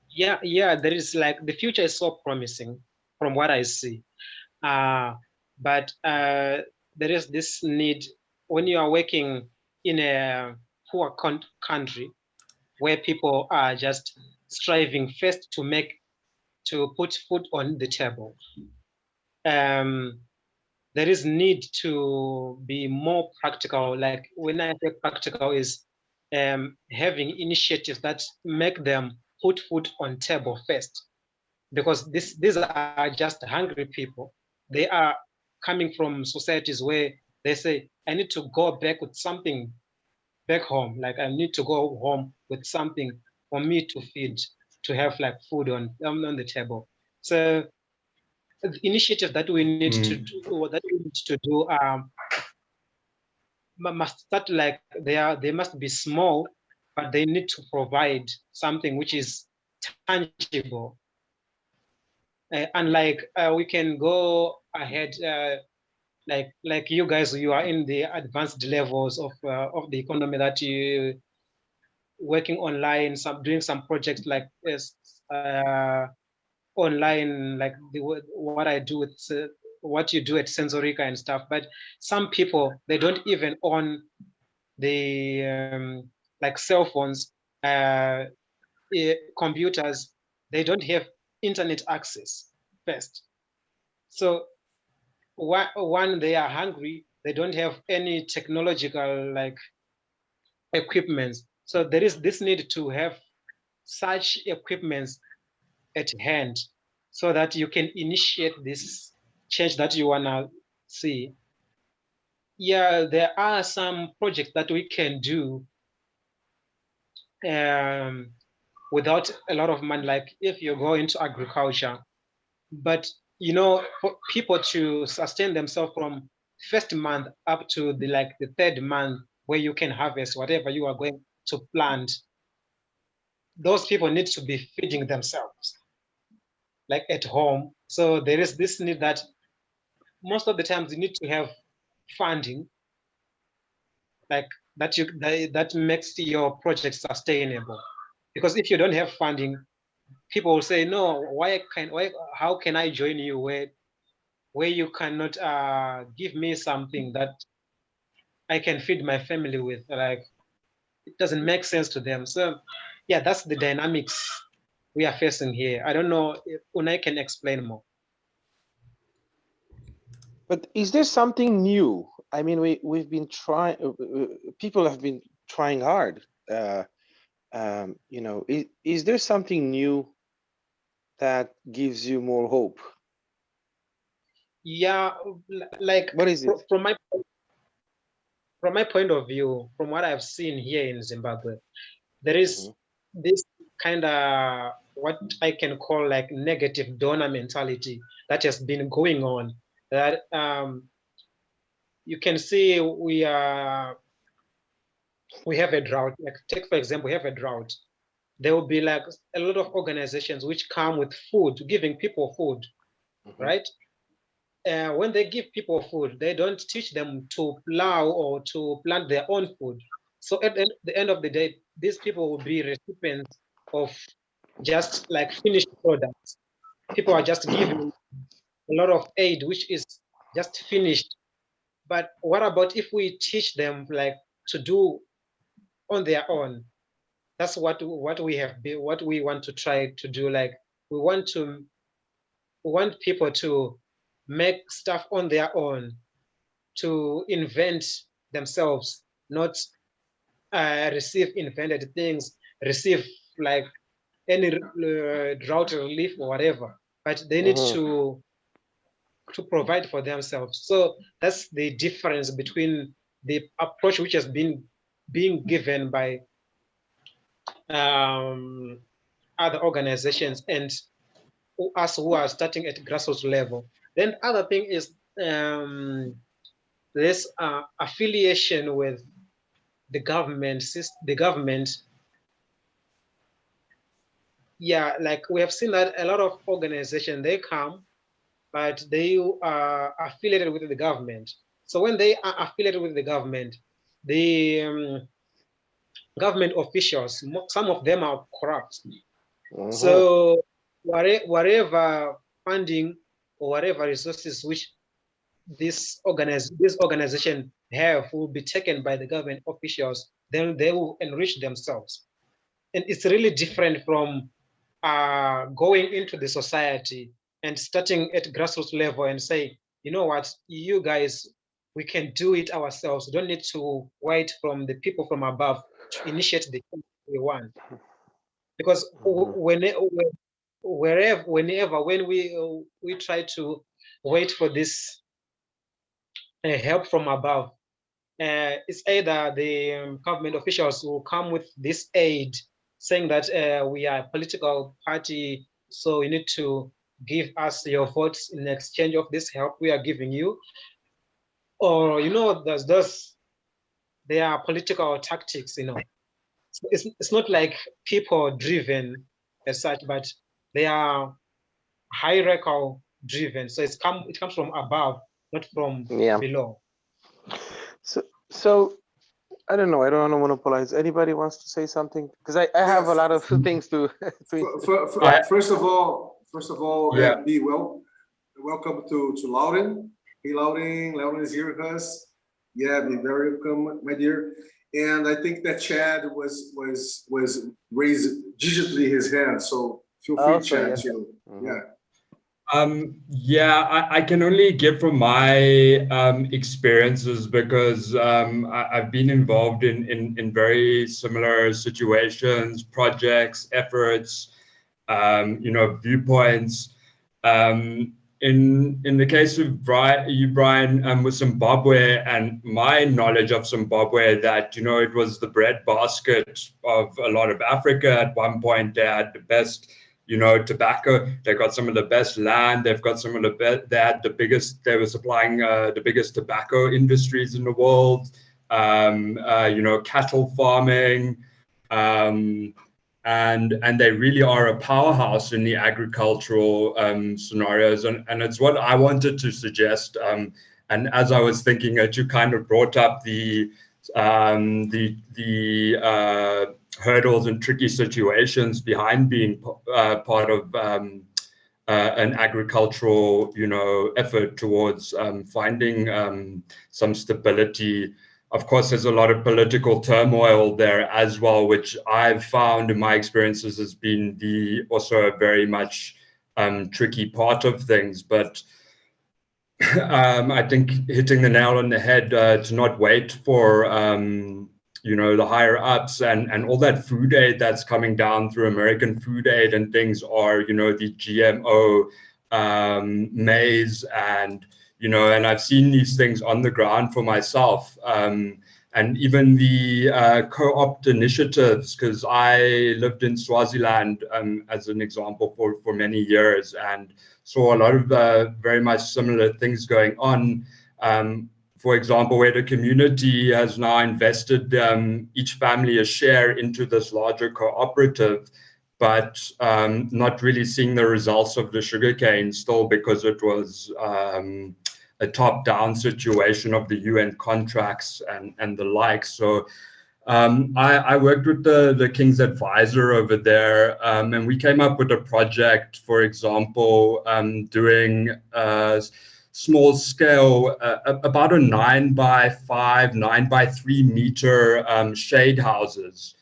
Yeah, there is like the future is so promising from what I see. But there is this need when you are working in a poor country where people are just striving first to put food on the table. There is need to be more practical. Like when I say practical is having initiatives that make them put food on table first, because these are just hungry people. They are coming from societies where they say, I need to go back with something back home. Like I need to go home with something for me to feed, to have like food on the table. So the initiative that we need to do, must start like they must be small, but they need to provide something which is tangible. Unlike we can go ahead, like you guys, you are in the advanced levels of the economy that you working online, doing some projects like this online, like what I do with what you do at Sensorica and stuff. But some people, they don't even own the like cell phones, computers. They don't have internet access first. So one, they are hungry. They don't have any technological like equipments. So there is this need to have such equipments at hand so that you can initiate this change that you want to see. Yeah, there are some projects that we can do without a lot of money, like if you go into agriculture. But you know, for people to sustain themselves from first month up to the third month, where you can harvest whatever you are going to plant, those people need to be feeding themselves like at home. So there is this need that most of the times you need to have funding, like that makes your project sustainable. Because if you don't have funding, people will say, no, how can I join you where you cannot give me something that I can feed my family with? Like, it doesn't make sense to them. So yeah, that's the dynamics we are facing here. I don't know if Unai can explain more. But is there something new? I mean, we've been trying. People have been trying hard. You know, is there something new that gives you more hope? Yeah, like What is it? from my point of view, from what I've seen here in Zimbabwe, there is this kind of what I can call like negative donor mentality that has been going on. That you can see we have a drought. Like take for example, we have a drought. there will be like a lot of organizations which come with food, giving people food, right? When they give people food, they don't teach them to plow or to plant their own food. So at the end of the day, these people will be recipients of just like finished products. People are just giving a lot of aid, which is just finished. But what about if we teach them like to do on their own? That's what we want to try to do. Like we want people to make stuff on their own, to invent themselves, not receive invented things, receive like any drought relief or whatever, but they need to provide for themselves. So that's the difference between the approach which has been being given by other organizations and us who are starting at grassroots level. Then other thing is this affiliation with the government. Yeah, like we have seen that a lot of organizations, they come, but they are affiliated with the government. So when they are affiliated with the government, the government officials, some of them are corrupt. So whatever funding or whatever resources which this organization have will be taken by the government officials, then they will enrich themselves. And it's really different from going into the society and starting at grassroots level and say, you know what, you guys, we can do it ourselves. We don't need to wait from the people from above to initiate the change we want. Because whenever when we try to wait for this help from above, it's either the government officials will come with this aid saying that we are a political party, so you need to give us your votes in exchange of this help we are giving you. Or, you know, there are political tactics, you know. It's not like people driven as such, but they are hierarchical driven. So it comes from above, not from below. So I don't know. I don't want to monopolize. Anybody wants to say something? Because I have a lot of things to. First of all, Yeah. be welcome to Lauren. Hey, Lauren is here with us. Yeah, be very welcome, my dear. And I think that Chad was raised digitally his hand, so feel free, Chad. Yeah. Yeah, I can only give from my experiences because I've been involved in very similar situations, projects, efforts, you know, viewpoints. In the case of Brian, with Zimbabwe, and my knowledge of Zimbabwe, that, you know, it was the breadbasket of a lot of Africa. At one point, they had the best, you know, tobacco. They got some of the best land. They've got some of the best. They had the biggest. They were supplying the biggest tobacco industries in the world. You know, cattle farming. And they really are a powerhouse in the agricultural scenarios, and it's what I wanted to suggest. And as I was thinking, you kind of brought up the hurdles and tricky situations behind being part of an agricultural, you know, effort towards finding some stability. Of course, there's a lot of political turmoil there as well, which I've found in my experiences has been also a very much tricky part of things. But I think hitting the nail on the head, to not wait for you know, the higher ups and all that food aid that's coming down through American food aid and things are, you know, the GMO maize and, you know, and I've seen these things on the ground for myself. And even the co-opt initiatives, because I lived in Swaziland as an example for many years and saw a lot of very much similar things going on. for example, where the community has now invested each family a share into this larger cooperative, but not really seeing the results of the sugarcane still, because it was a top-down situation of the UN contracts and the like. So I worked with the King's advisor over there, and we came up with a project, for example, doing small scale, about a 9x5, 9x3 meter shade houses.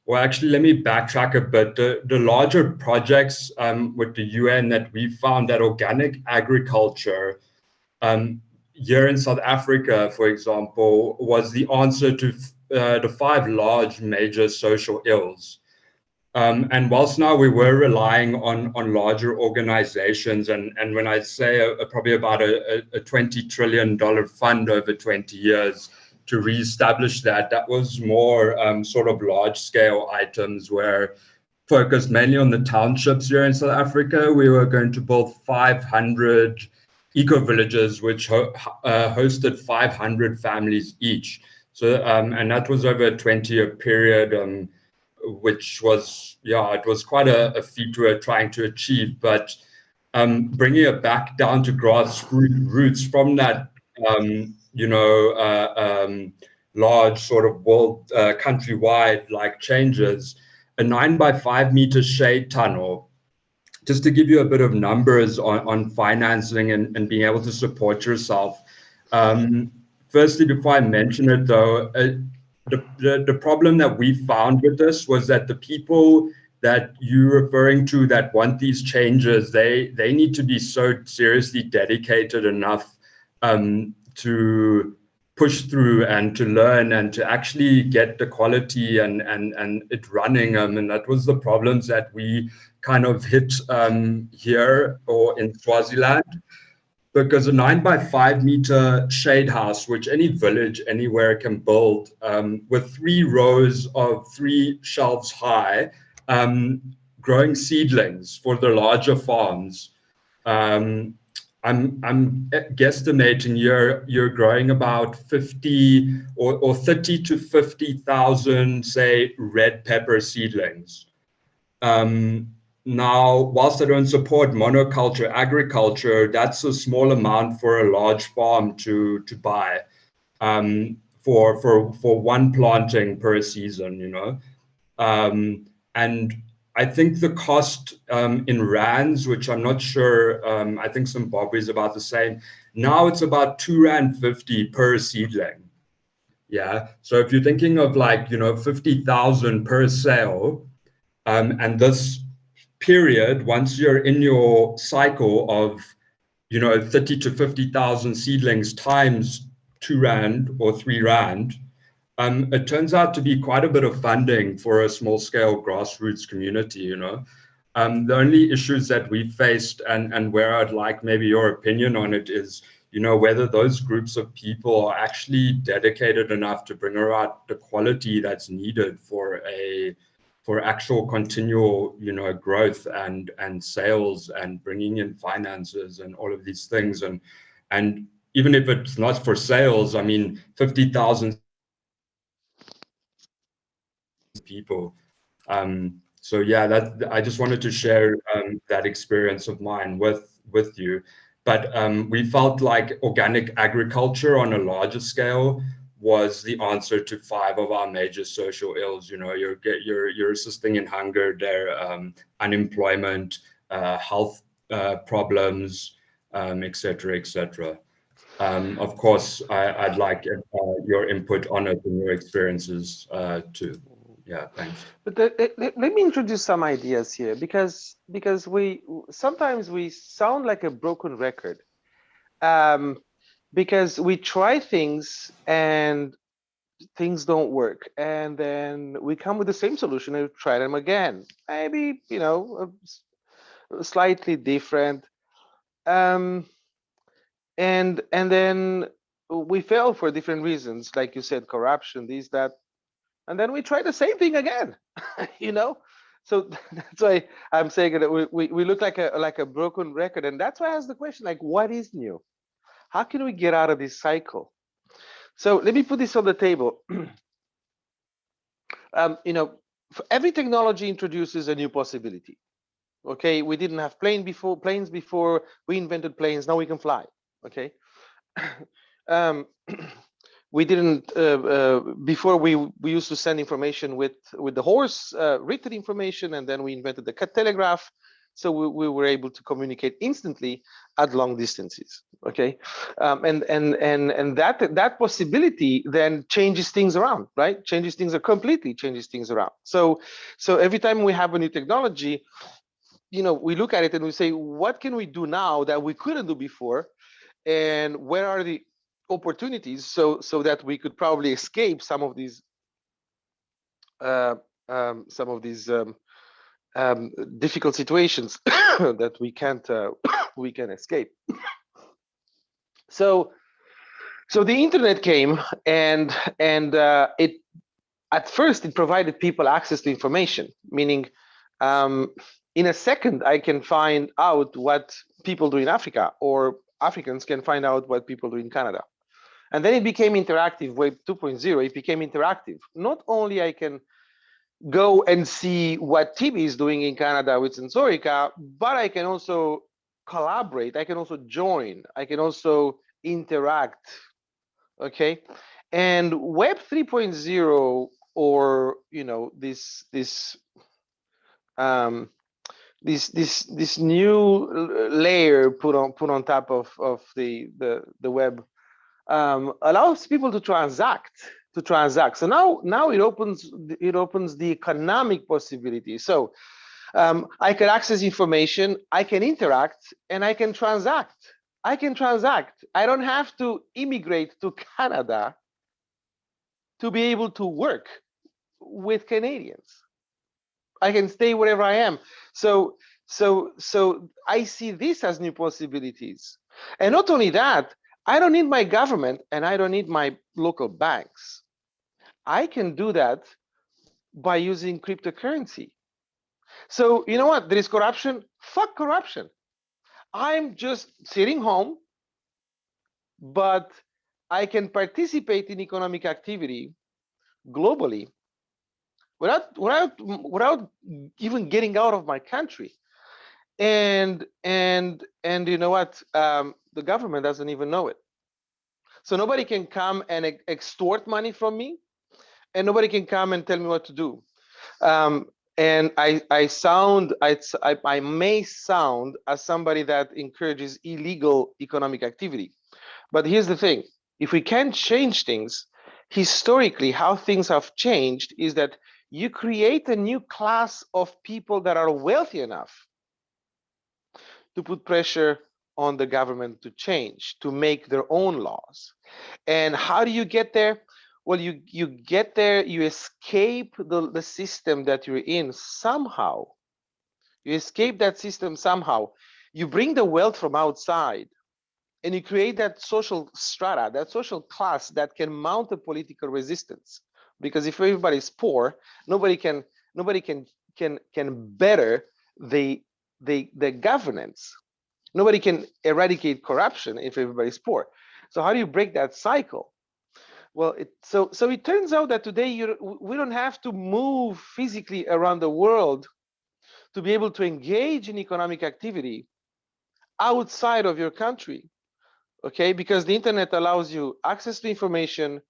Well, actually, let me backtrack a bit. The larger projects with the UN that we found that organic agriculture here in South Africa, for example, was the answer to the 5 large major social ills. And whilst now we were relying on larger organizations, and when I say probably about a $20 trillion fund over 20 years to reestablish that, that was more sort of large scale items where focused mainly on the townships here in South Africa. We were going to build 500 eco-villages, which hosted 500 families each. So, and that was over a 20-year period, which was, yeah, it was quite a feat we were trying to achieve. But bringing it back down to grassroots from that, large sort of world, countrywide like changes, a 9x5 meter shade tunnel. Just to give you a bit of numbers on financing and being able to support yourself. Firstly, before I mention it though, the problem that we found with this was that the people that you're referring to that want these changes, they need to be so seriously dedicated enough to push through and to learn and to actually get the quality and it running. And that was the problems that we kind of hit here or in Swaziland, because a 9x5 meter shade house, which any village anywhere can build, with 3 rows of 3 shelves high, growing seedlings for the larger farms. I'm guesstimating you're growing about 50 or 30 to 50,000, say, red pepper seedlings. Now, whilst I don't support monoculture agriculture, that's a small amount for a large farm to buy for one planting per season, you know. And I think the cost in rands, which I'm not sure, I think Zimbabwe is about the same. Now it's about R2.50 per seedling. Yeah. So if you're thinking of like, 50,000 per sale, and this period, once you're in your cycle of, 30 to 50,000 seedlings times R2 or R3, it turns out to be quite a bit of funding for a small scale grassroots community, The only issues that we faced and where I'd like maybe your opinion on it is, whether those groups of people are actually dedicated enough to bring about the quality that's needed for actual continual, growth and sales and bringing in finances and all of these things. And even if it's not for sales, I mean, 50,000 people. So yeah, I just wanted to share that experience of mine with you. But we felt like organic agriculture on a larger scale was the answer to 5 of our major social ills. You're assisting in hunger, there, unemployment, health problems, etc., etc. Of course, I'd like your input on it and your experiences too. Yeah, thanks. But let me introduce some ideas here, because we sometimes sound like a broken record, because we try things and things don't work, and then we come with the same solution and try them again, maybe slightly different, and then we fail for different reasons, like you said, corruption, this, that. And then we try the same thing again, So that's why I'm saying that we look like a broken record, and that's why I asked the question, like, what is new? How can we get out of this cycle? So let me put this on the table. You know, every technology introduces a new possibility. Okay, we didn't have planes before. We invented planes. Now we can fly. Okay, we didn't before. We used to send information with the horse, written information, and then we invented the telegraph. So we were able to communicate instantly at long distances. Okay, and that possibility then changes things around, right? Changes things completely changes things around. So every time we have a new technology, you know, we look at it and we say, what can we do now that we couldn't do before, and where are the opportunities so that we could probably escape some of these difficult situations that we can't escape. So the internet came, and it at first it provided people access to information, meaning in a second I can find out what people do in Africa, or Africans can find out what people do in Canada. And then it became interactive. Web 2.0, it became interactive. Not only I can go and see what TB is doing in Canada with Sensorica, but I can also collaborate, I can also join, I can also interact. Okay, and Web 3.0, or you know, this new layer put on top of the web allows people to transact. So now it opens the economic possibility. So I can access information, I can interact, and I can transact. I don't have to immigrate to Canada to be able to work with Canadians. I can stay wherever I am. So I see this as new possibilities. And not only that, I don't need my government and I don't need my local banks. I can do that by using cryptocurrency. So you know what? There is corruption. Fuck corruption. I'm just sitting home, but I can participate in economic activity globally without even getting out of my country. And you know what? The government doesn't even know it. So nobody can come and extort money from me, and nobody can come and tell me what to do. And I may sound as somebody that encourages illegal economic activity. But here's the thing: if we can change things, historically, how things have changed is that you create a new class of people that are wealthy enough to put pressure on the government to change, to make their own laws. And how do you get there? Well, you get there, you escape the system that you're in somehow. You escape that system somehow. You bring the wealth from outside, and you create that social strata, that social class that can mount a political resistance. Because if everybody's poor, nobody can better the governance. Nobody can eradicate corruption if everybody's poor. So how do you break that cycle? Well, so it turns out that today we don't have to move physically around the world to be able to engage in economic activity outside of your country. Okay, because the internet allows you access to information,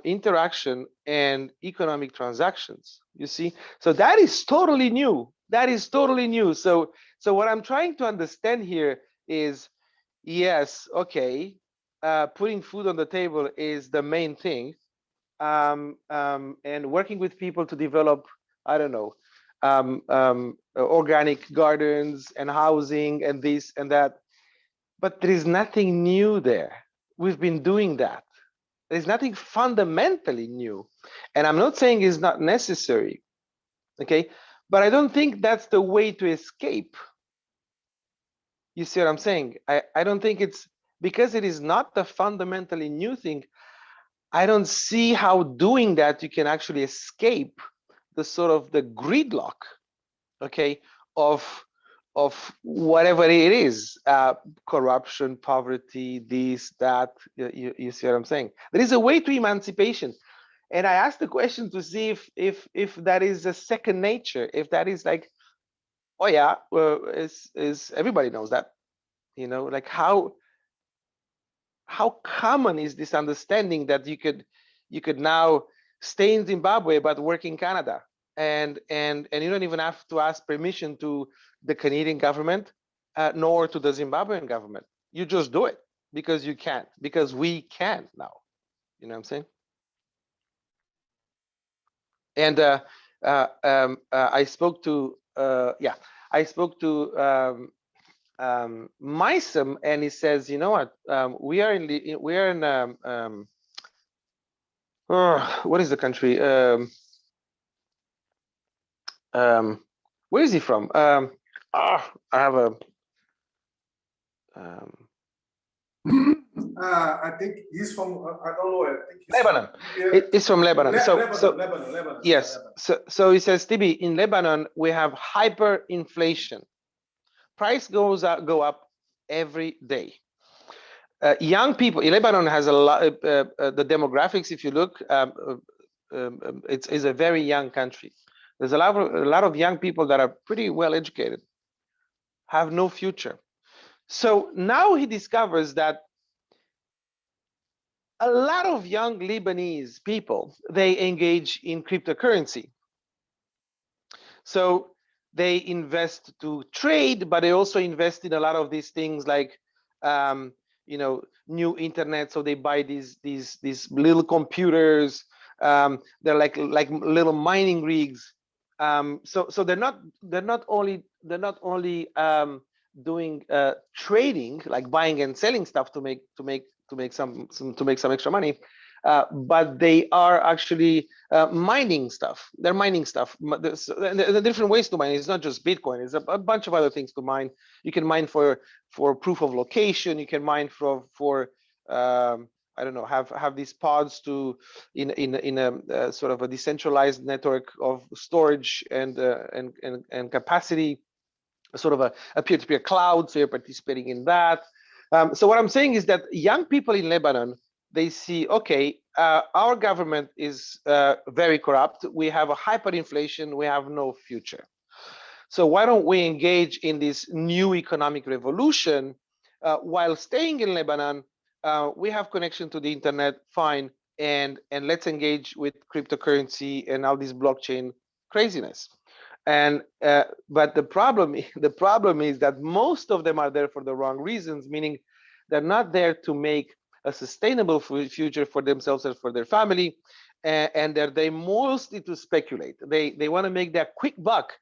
interaction, and economic transactions. You see, so that is totally new. So what I'm trying to understand here is, yes, okay, putting food on the table is the main thing, and working with people to develop, I don't know, organic gardens and housing and this and that. But there is nothing new there. We've been doing that. There's nothing fundamentally new. And I'm not saying it's not necessary, okay? But I don't think that's the way to escape. You see what I'm saying? I don't think it's, because it is not the fundamentally new thing, I don't see how doing that you can actually escape the sort of the gridlock, okay, of whatever it is, corruption, poverty, this, that. You see what I'm saying? There is a way to emancipation, and I asked the question to see if that is a second nature, if that is like, oh yeah, well, is everybody knows that, you know, like how common is this understanding that you could now stay in Zimbabwe but work in Canada, and you don't even have to ask permission to the Canadian government, nor to the Zimbabwean government. You just do it because you can, because we can now. You know what I'm saying? And I spoke to Mysum, and he says, you know what, we are in what is the country? Where is he from? I have a. I think he's from. I don't know. I think he's Lebanon. From, It's from Lebanon. Lebanon. Yes. So he says, Tibi, in Lebanon we have hyperinflation. Price go up every day. Young people in Lebanon has a lot. The demographics, if you look, it's a very young country. There's a lot of young people that are pretty well educated, have no future. So now he discovers that a lot of young Lebanese people, they engage in cryptocurrency. So they invest to trade, but they also invest in a lot of these things like, you know, new internet. So they buy these little computers. They're like little mining rigs. So they're not only doing trading, like buying and selling stuff to make some extra money, but they are actually mining stuff. They're mining stuff. The different ways to mine. It's not just Bitcoin. It's a bunch of other things to mine. You can mine for proof of location. You can mine for I don't know, have these pods to in a sort of a decentralized network of storage and capacity, sort of a peer-to-peer cloud. So you're participating in that. So what I'm saying is that young people in Lebanon, they see, okay, our government is very corrupt. We have a hyperinflation. We have no future. So why don't we engage in this new economic revolution while staying in Lebanon? We have connection to the internet, fine, and let's engage with cryptocurrency and all this blockchain craziness. And but the problem is that most of them are there for the wrong reasons, meaning they're not there to make a sustainable future for themselves and for their family, and they mostly to speculate. They want to make that quick buck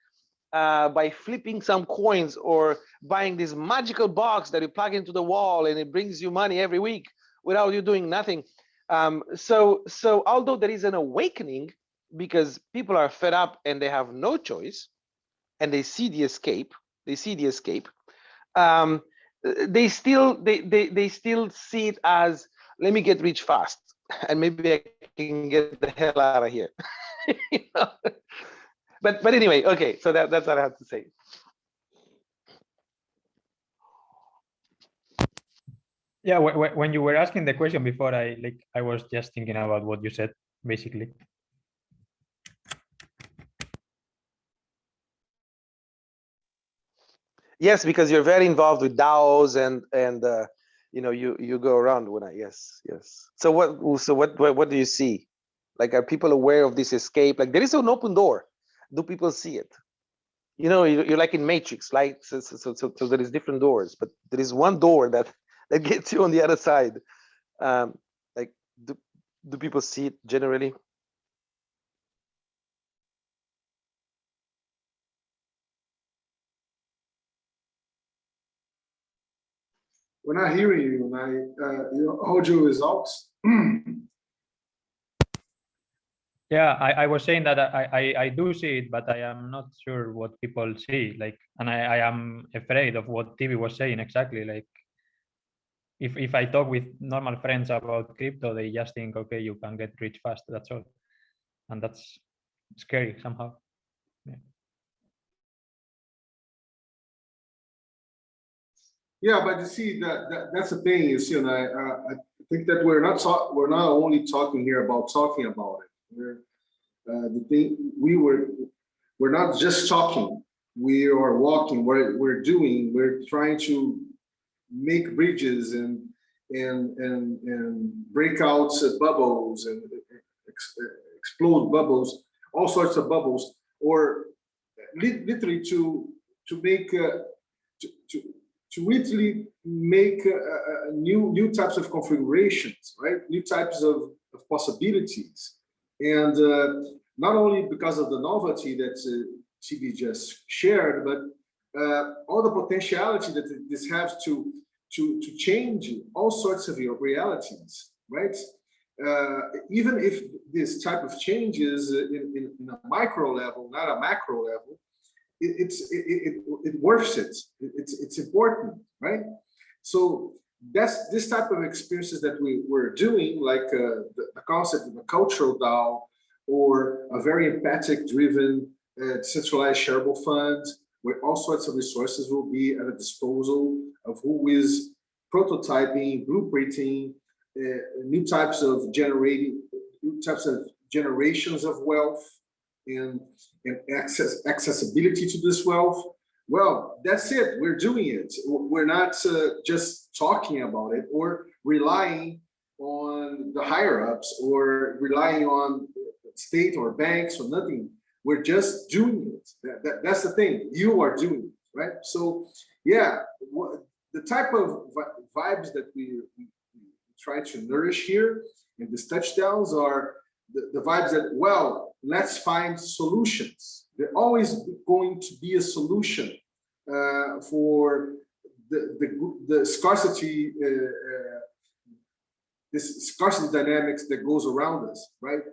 by flipping some coins or buying this magical box that you plug into the wall and it brings you money every week without you doing nothing. So although there is an awakening, because people are fed up and they have no choice, and they see the escape, they still see it as, let me get rich fast and maybe I can get the hell out of here. You know? But anyway, okay, so that's what I have to say. Yeah, when you were asking the question before, I was just thinking about what you said, basically. Yes, because you're very involved with DAOs and you know, you go around when yes. So what do you see? Like, are people aware of this escape? Like, there is an open door. Do people see it? You know, you're like in Matrix, right? So there is different doors, but there is one door that gets you on the other side. Like, do people see it generally? We're not hearing you. You hold your results. Yeah, I was saying that I do see it, but I am not sure what people see. Like, and I am afraid of what TV was saying exactly. Like, if I talk with normal friends about crypto, they just think, okay, you can get rich fast. That's all, and that's scary somehow. Yeah. Yeah, but you see that's the thing. You see, and I think that we're not only talking here about talking about it. The thing we're not just talking. We are walking. We're doing. We're trying to make bridges and break out bubbles and explode bubbles, all sorts of bubbles, or literally to make to literally make new types of configurations, right? New types of possibilities, and not only because of the novelty that TB just shared, but all the potentiality that this has to change all sorts of your realities, right? Even if this type of changes in a micro level, not a macro level, it worths it. It's important, right? So that's this type of experiences that we're doing, like the concept of a cultural DAO or a very empathic driven decentralized shareable fund, where all sorts of resources will be at the disposal of who is prototyping, blueprinting, new types of generations of wealth and accessibility to this wealth. Well, that's it. We're doing it. We're not just talking about it or relying on the higher ups or relying on state or banks or nothing. We're just doing it. That's the thing. You are doing it, right? So, yeah, the type of vibes that we try to nourish here in these touchdowns are the vibes that, well, let's find solutions. There's always going to be a solution for the scarcity, this scarcity dynamics that goes around us, right?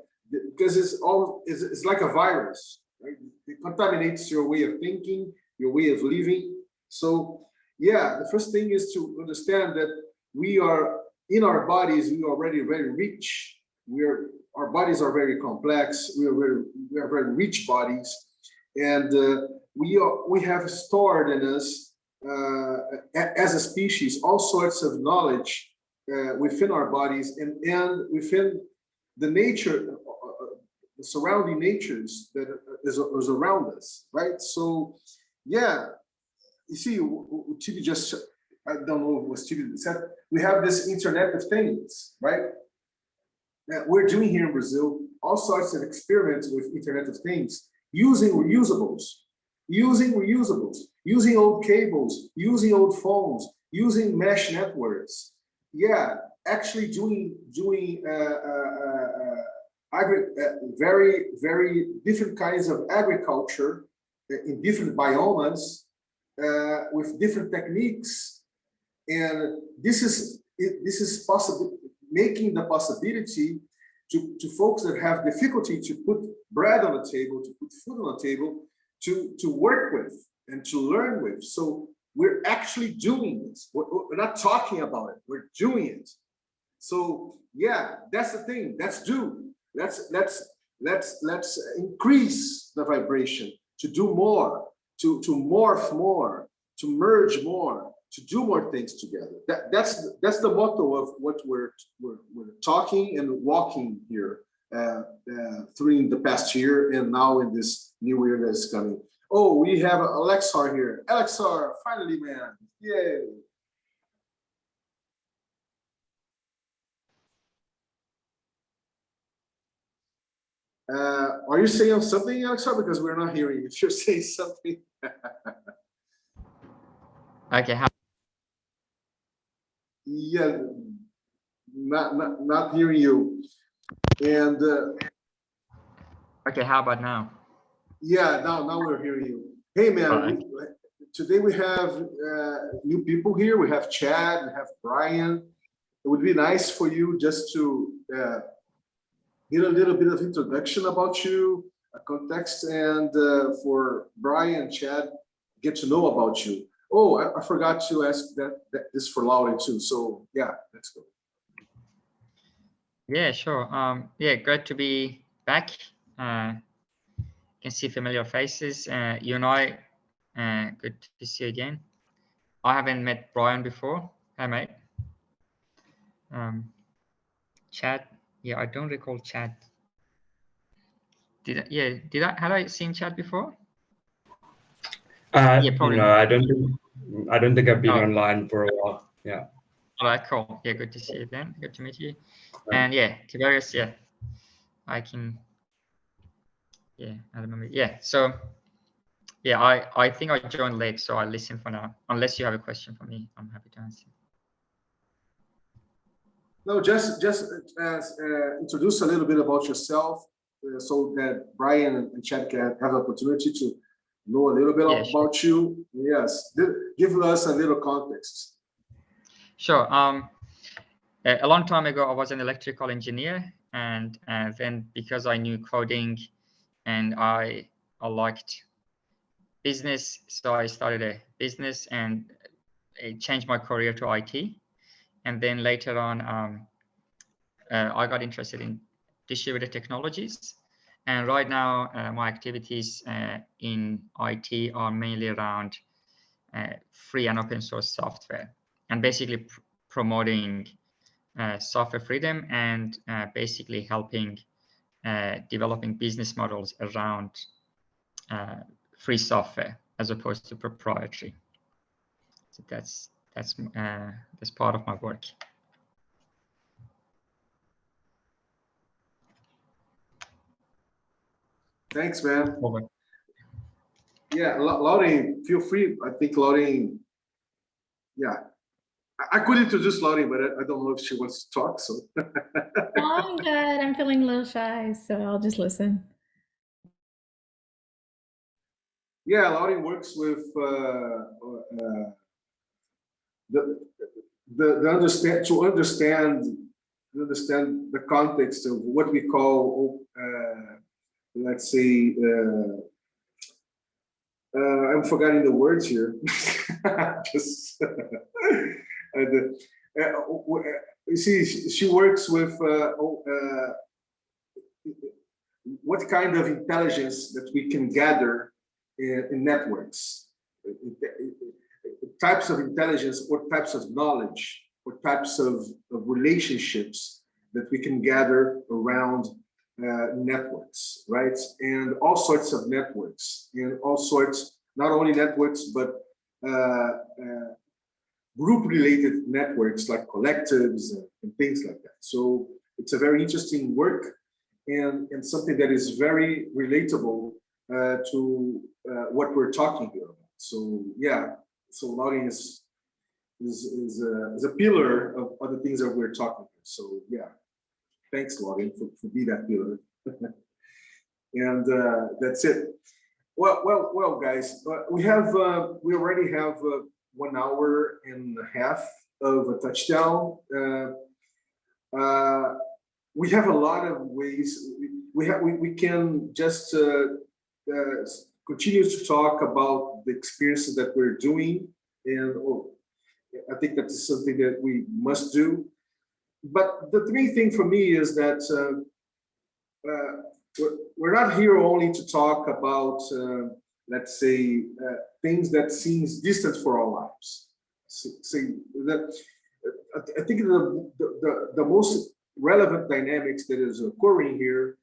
Because it's like a virus, right? It contaminates your way of thinking, your way of living. So yeah, the first thing is to understand that we are in our bodies, we are already very rich. Our bodies are very complex. We are very rich bodies, and we have stored in us as a species all sorts of knowledge within our bodies and within the nature, the surrounding natures that is around us, right? So, yeah, you see, Tibi just, I don't know what Tibi said, we have this Internet of Things, right? We're doing here in Brazil all sorts of experiments with Internet of Things, using reusables, using old cables, using old phones, using mesh networks. Yeah, actually doing very, very different kinds of agriculture in different biomes with different techniques, and this is possible, making the possibility to folks that have difficulty to put bread on the table, to put food on the table, to work with and to learn with. So we're actually doing it. We're not talking about it. We're doing it. So yeah, that's the thing. Let's do. Let's increase the vibration to do more, to morph more, to merge more, to do more things together. That's the motto of what we're talking and walking here through the past year and now in this new year that's coming. Oh, we have Alexar here. Alexar, finally, man. Yay. Are you saying something, Alexar? Because we're not hearing you. If you're saying something. Okay. Yeah, not hearing you. And okay, how about now? Yeah, now we're hearing you. Hey man, today we have new people here. We have Chad, we have Brian. It would be nice for you just to get a little bit of introduction about you, a context, and for Brian and Chad, get to know about you. Oh, I forgot to ask this for Lauren too. So yeah, let's go. Yeah, sure. Yeah, great to be back. Can see familiar faces. You and I, good to see you again. I haven't met Brian before. Hi, mate. Chad. Yeah, I don't recall Chad. Had I seen Chad before? Yeah, probably. No, I don't think I've been Oh. online for a while. Yeah. All right, cool. Yeah, good to see you then. Good to meet you. And yeah, Tiberius, yeah, I can. Yeah, I remember. Yeah, so yeah, I think I joined late, so I listen for now. Unless you have a question for me, I'm happy to answer. No, just introduce a little bit about yourself, so that Brian and Chad can have the opportunity to know a little bit about you. Yes, give us a little context. Sure. A long time ago, I was an electrical engineer, and then because I knew coding, and I liked business, so I started a business, and it changed my career to IT. And then later on, I got interested in distributed technologies. And right now, my activities in IT are mainly around free and open source software, and basically promoting software freedom, and basically helping developing business models around free software as opposed to proprietary. So that's part of my work. Thanks, man. Over. Yeah, Louding, feel free. I think Louding, yeah. I could introduce Louding, but I don't know if she wants to talk, so. No, I'm good. I'm feeling a little shy, so I'll just listen. Yeah, Louding works with the understand the context of what we call let's say I'm forgetting the words here. Just you see, she works with what kind of intelligence that we can gather in networks, types of intelligence, or types of knowledge, or types of relationships that we can gather around networks, right? And all sorts of networks, and all sorts, not only networks, but group-related networks like collectives and things like that. So it's a very interesting work, and something that is very relatable to what we're talking here about. So yeah, so Louding is a pillar of other things that we're talking about. So yeah, thanks, Louding, for being that pillar. And that's it. Well, guys, we already have 1 hour and a half of a touchdown. We have a lot of ways. We can just continue to talk about the experiences that we're doing, and I think that is something that we must do. But the main thing for me is that we're not here only to talk about, let's say, things that seems distant for our lives. I think the most relevant dynamics that is occurring here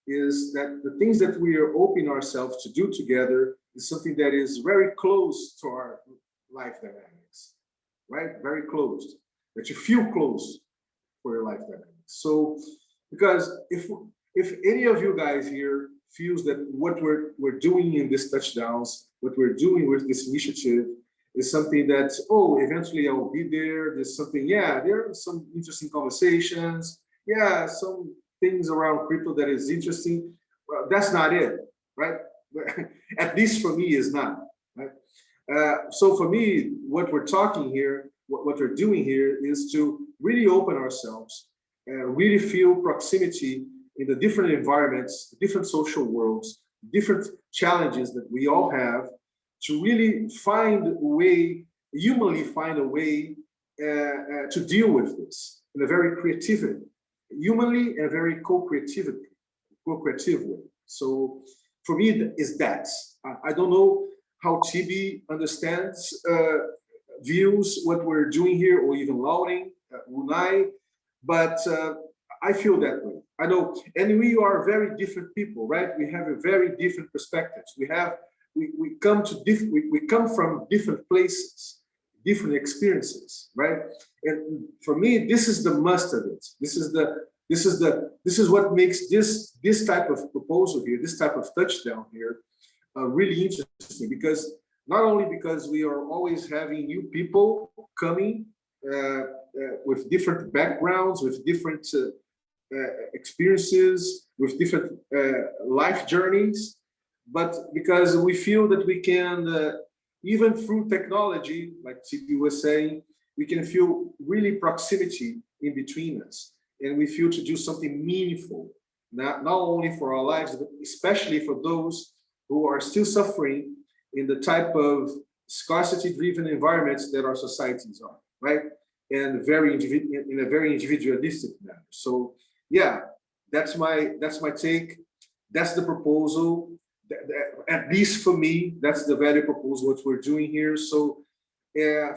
is that the things that we are opening ourselves to do together is something that is very close to our life dynamics, right? Very close, that you feel close for your life dynamics. So, because if any of you guys here feels that what we're doing in this touchdowns, what we're doing with this initiative is something that, oh, eventually I will be there. There's something, yeah, there are some interesting conversations. Yeah, some things around crypto that is interesting. Well, that's not it, right? At least for me, is not. Right? So for me, what we're talking here, what we're doing here is to really open ourselves, really feel proximity in the different environments, different social worlds, different challenges that we all have, to really find a way, humanly find a way to deal with this in a very creative, humanly and very co-creative way. So for me, is that. I don't know how Tibi understands views what we're doing here, or even Lauren, Unai, but I feel that way. I know, and we are very different people, right? We have a very different perspectives. We come from different places, different experiences, right? And for me, this is the must of it. This is what makes this type of proposal here, this type of touchdown here, really interesting, because not only because we are always having new people coming with different backgrounds, with different experiences, with different life journeys, but because we feel that we can, even through technology, like CP was saying, we can feel really proximity in between us, and we feel to do something meaningful, not only for our lives, but especially for those who are still suffering in the type of scarcity-driven environments that our societies are, right? And in a very individualistic manner. So yeah, that's my take. That's the proposal. At least for me, that's the value proposal, what we're doing here. So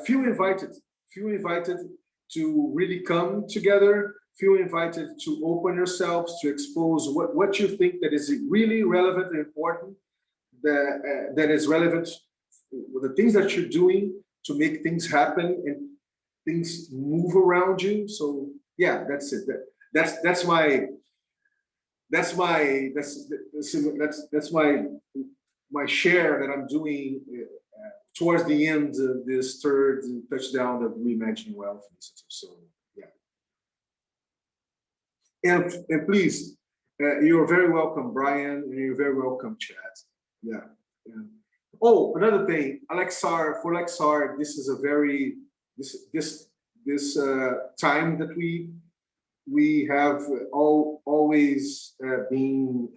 feel invited to really come together, feel invited to open yourselves, to expose what you think that is really relevant and important, that is relevant with the things that you're doing to make things happen and things move around you. So yeah, that's it. That's my share that I'm doing towards the end of this third touchdown of Reimagining Wealth Initiative. So yeah, and please, you're very welcome, Brian, and you're very welcome, Chad. Yeah. Oh, another thing, Alexar, this is a very this time that we have always been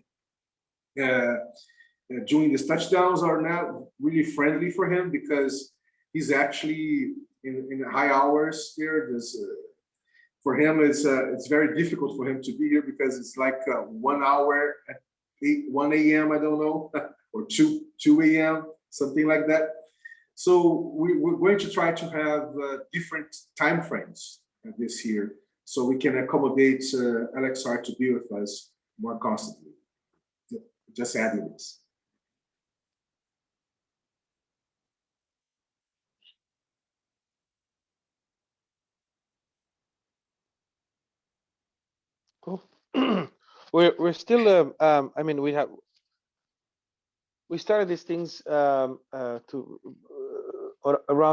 doing these touchdowns are now really friendly for him, because he's actually in high hours here. For him, it's very difficult for him to be here, because it's like 1 hour at 1 a.m. I don't know, or 2 a.m. something like that. So we're going to try to have different time frames this year, so we can accommodate Alexar to be with us more constantly. Just adding this. Cool. We're still. I mean, we started these things around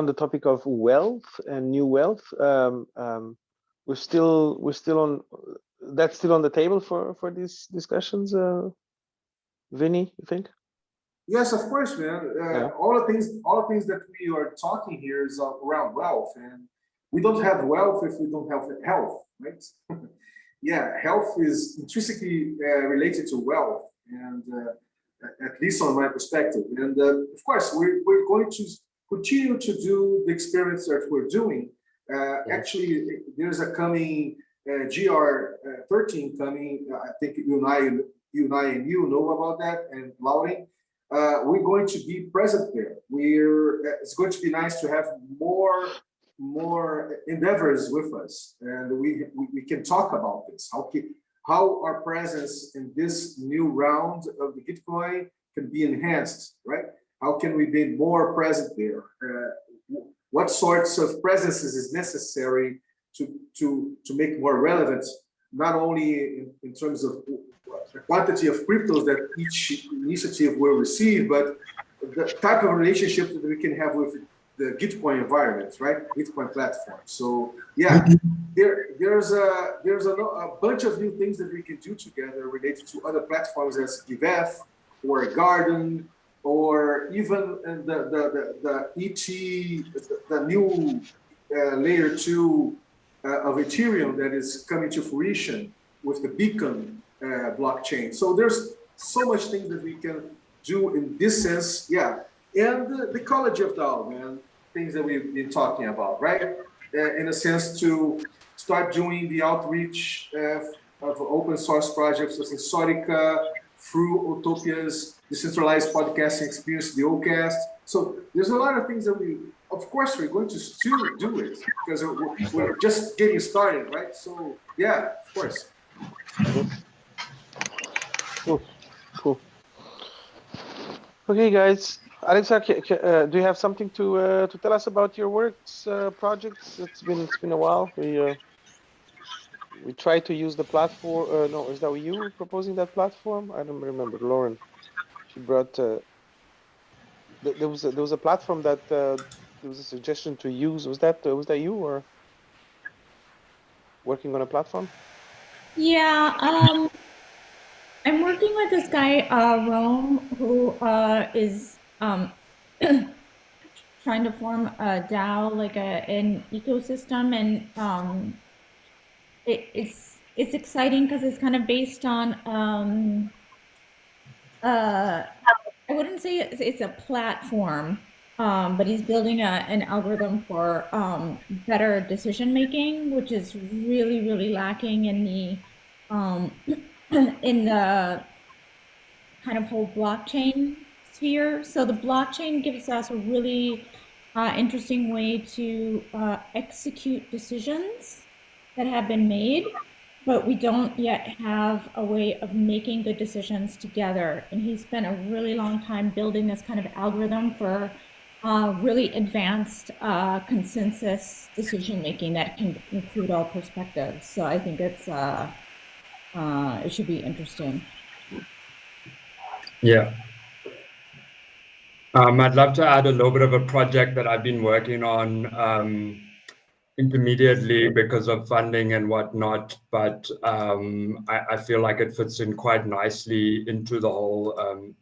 the topic of wealth and new wealth. We're still on. That's still on the table for these discussions, Vinny, you think? Yes, of course, man. Yeah. All the things that we are talking here is around wealth, and we don't have wealth if we don't have health, right? Yeah, health is intrinsically related to wealth, and at least on my perspective. And of course, we're going to continue to do the experiments that we're doing. Actually, there's a coming GR13 coming. I think you and you know about that, and Lauren. We're going to be present there. It's going to be nice to have more endeavors with us, and we can talk about this. How our presence in this new round of the Gitcoin can be enhanced, right? How can we be more present there? What sorts of presences is necessary to make more relevant, not only in terms of the quantity of cryptos that each initiative will receive, but the type of relationship that we can have with the Gitcoin environment, right? Gitcoin platform. So yeah, there's a bunch of new things that we can do together related to other platforms as Giveth or Garden, or even the ET, the new layer 2 of Ethereum that is coming to fruition with the Beacon blockchain. So there's so much things that we can do in this sense, yeah. And the Ecology of DAO, man, things that we've been talking about, right? In a sense, to start doing the outreach of open source projects such as Sorica, through Utopia's decentralized podcasting experience, the OCast, So there's a lot of things that of course, we're going to still do it because we're just getting started, right? So yeah, of course. Cool. Okay, guys. Alexa, do you have something to tell us about your works, projects? It's been a while. We tried to use the platform. No, is that you proposing that platform? I don't remember. Lauren, she brought. There was a platform that there was a suggestion to use. Was that you or working on a platform? Yeah, I'm working with this guy, Rome, who is trying to form a DAO, like an ecosystem, and it's exciting because it's kind of based on I wouldn't say it's a platform, but he's building an algorithm for better decision making, which is really lacking in the in the kind of whole blockchain sphere. So the blockchain gives us a really interesting way to execute decisions that have been made, but we don't yet have a way of making good decisions together. And he spent a really long time building this kind of algorithm for really advanced consensus decision making that can include all perspectives. So I think it's it should be interesting. Yeah. I'd love to add a little bit of a project that I've been working on intermediately because of funding and whatnot, but I feel like it fits in quite nicely into the whole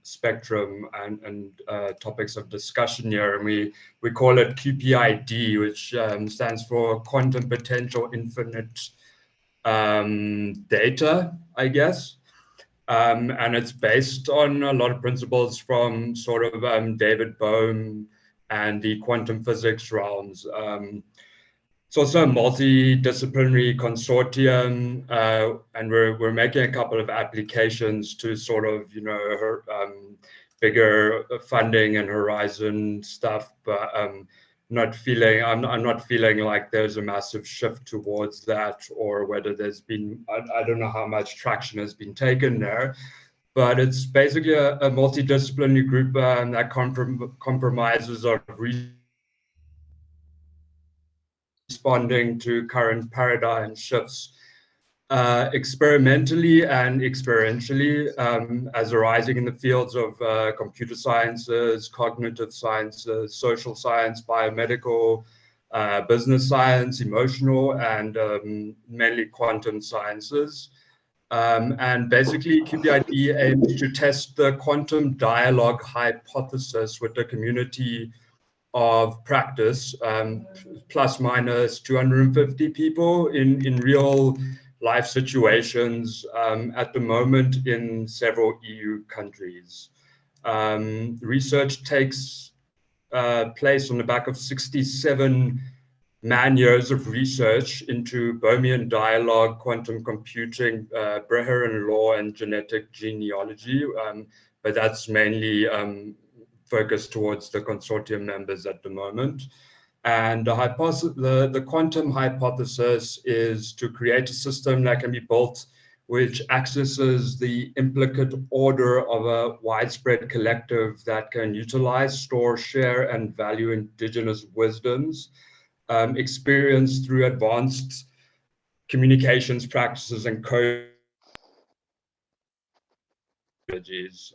spectrum and topics of discussion here. And we call it QPID, which stands for Quantum Potential Infinite Data, I guess. And it's based on a lot of principles from sort of David Bohm and the quantum physics realms. It's also a multidisciplinary consortium, and we're making a couple of applications to sort of, bigger funding and horizon stuff, but I'm not feeling like there's a massive shift towards that, or whether there's been, I don't know how much traction has been taken there, but it's basically a multidisciplinary group that compromises of responding to current paradigm shifts experimentally and experientially as arising in the fields of computer sciences, cognitive sciences, social science, biomedical, business science, emotional, and mainly quantum sciences. And basically, QPID aims to test the quantum dialogue hypothesis with the community of practice, plus minus 250 people in real life situations at the moment in several EU countries. Research takes place on the back of 67 man-years of research into Bohmian dialogue, quantum computing, Breheren law, and genetic genealogy, but that's mainly focused towards the consortium members at the moment. And the quantum hypothesis is to create a system that can be built which accesses the implicate order of a widespread collective that can utilize, store, share, and value indigenous wisdoms experienced through advanced communications practices and technologies.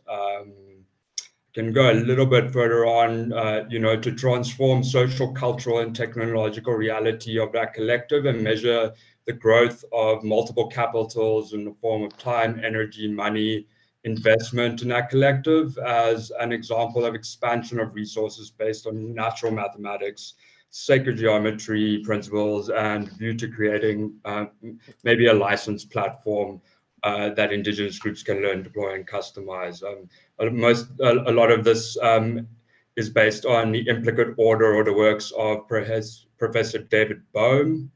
Can go a little bit further on, to transform social, cultural, and technological reality of that collective and measure the growth of multiple capitals in the form of time, energy, money, investment in that collective as an example of expansion of resources based on natural mathematics, sacred geometry principles, and view to creating maybe a licensed platform that indigenous groups can learn, deploy, and customize. A lot of this is based on the implicate order or the works of Professor David Bohm,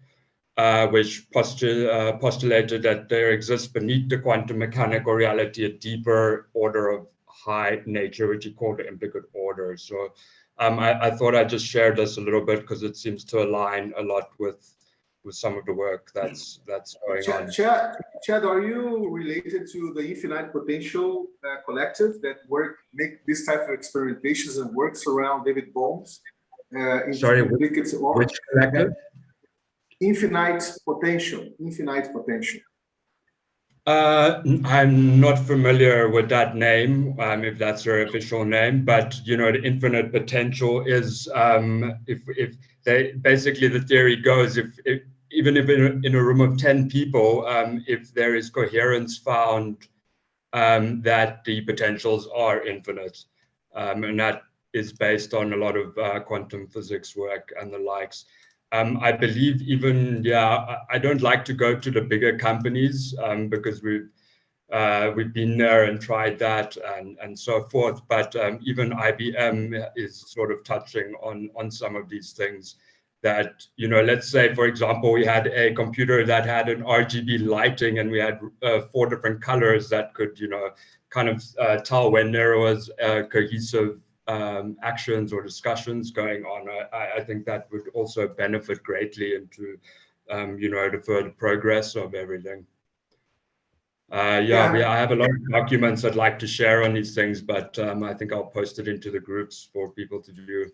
which postulated that there exists beneath the quantum mechanical reality a deeper order of high nature, which he called the implicate order. So I thought I'd just share this a little bit because it seems to align a lot with some of the work that's going on. Chad, are you related to the Infinite Potential Collective that make this type of experimentations and works around David Bohm's? Sorry, which collective? Infinite Potential. Infinite Potential. I'm not familiar with that name, if that's their official name, but you know, the infinite potential is if they basically the theory goes if even if in a room of 10 people, if there is coherence found, that the potentials are infinite, and that is based on a lot of quantum physics work and the likes. I believe even, yeah, I don't like to go to the bigger companies because we've been there and tried that and so forth. But even IBM is sort of touching on some of these things that, you know, let's say, for example, we had a computer that had an RGB lighting and we had 4 different colors that could, you know, kind of tell when there was cohesive actions or discussions going on. I think that would also benefit greatly into, you know, the further progress of everything. I have a lot of documents I'd like to share on these things, but I think I'll post it into the groups for people to view.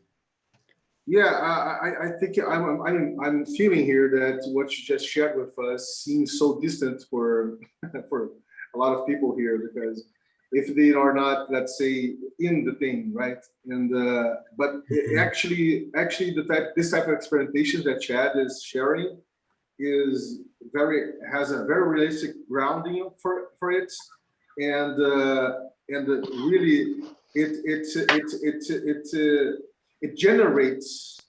Yeah, I think I'm feeling here that what you just shared with us seems so distant for for a lot of people here, because if they are not, let's say, in the thing, right? And but actually this type of experimentation that Chad is sharing has a very realistic grounding for it, and really it generates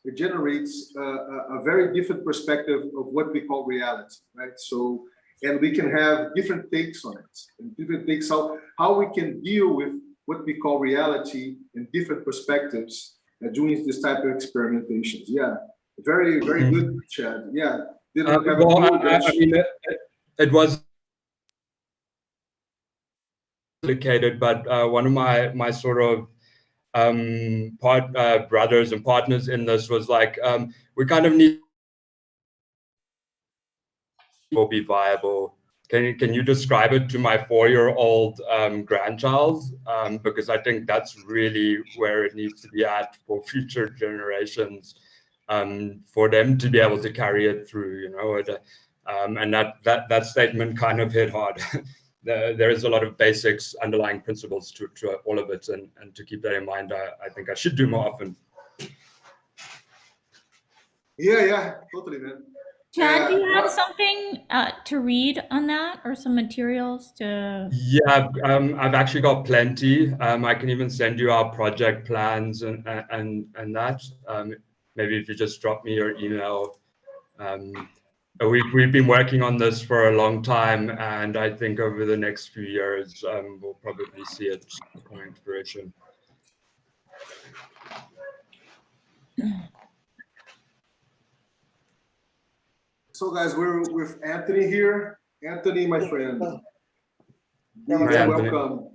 a very different perspective of what we call reality, right? So, and we can have different takes on it, and different takes how we can deal with what we call reality in different perspectives doing this type of experimentations. Yeah, very good, Chad. Yeah, I mean, it was complicated, but one of my sort of brothers and partners in this was like, we kind of need will be viable. Can you describe it to my 4-year-old grandchild? Because I think that's really where it needs to be at for future generations, for them to be able to carry it through, you know. And that statement kind of hit hard. There is a lot of basics, underlying principles to all of it, and to keep that in mind, I think I should do more often. Yeah, totally, man. Chad, do you have something to read on that, or some materials to? Yeah, I've actually got plenty. I can even send you our project plans and that. Maybe if you just drop me your email. We've been working on this for a long time, and I think over the next few years, we'll probably see it coming to fruition. So guys, we're with Anthony here. Anthony, my friend. Welcome.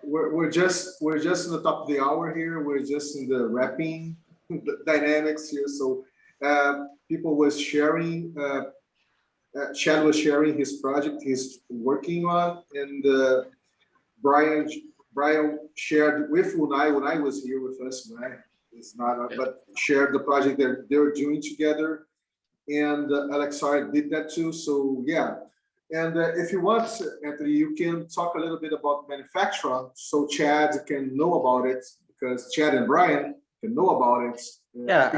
We're just in the top of the hour here. We're just in the wrapping dynamics here. So people was sharing, Chad was sharing his project he's working on, and Brian shared with Unai. Unai was here with us. Unai is not, but shared the project that they're doing together. And Alexar did that too. So yeah, and if you want, Anthony, you can talk a little bit about Manufactron, so Chad can know about it, because Chad and Brian can know about it. Yeah.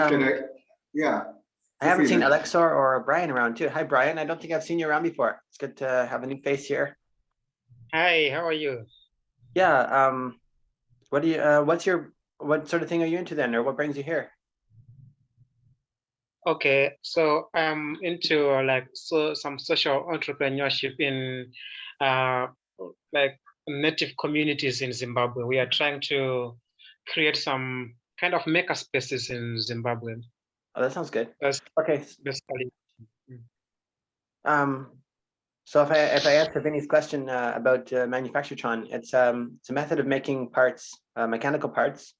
I haven't seen Alexar or Brian around too. Hi, Brian. I don't think I've seen you around before. It's good to have a new face here. Hi, how are you? Yeah. What sort of thing are you into then, or what brings you here? Okay, so I'm into some social entrepreneurship in like native communities in Zimbabwe. We are trying to create some kind of maker spaces in Zimbabwe. Oh, that sounds good. Okay. So if I answer Vinny's question about Manufacturotron, it's a method of making parts, mechanical parts,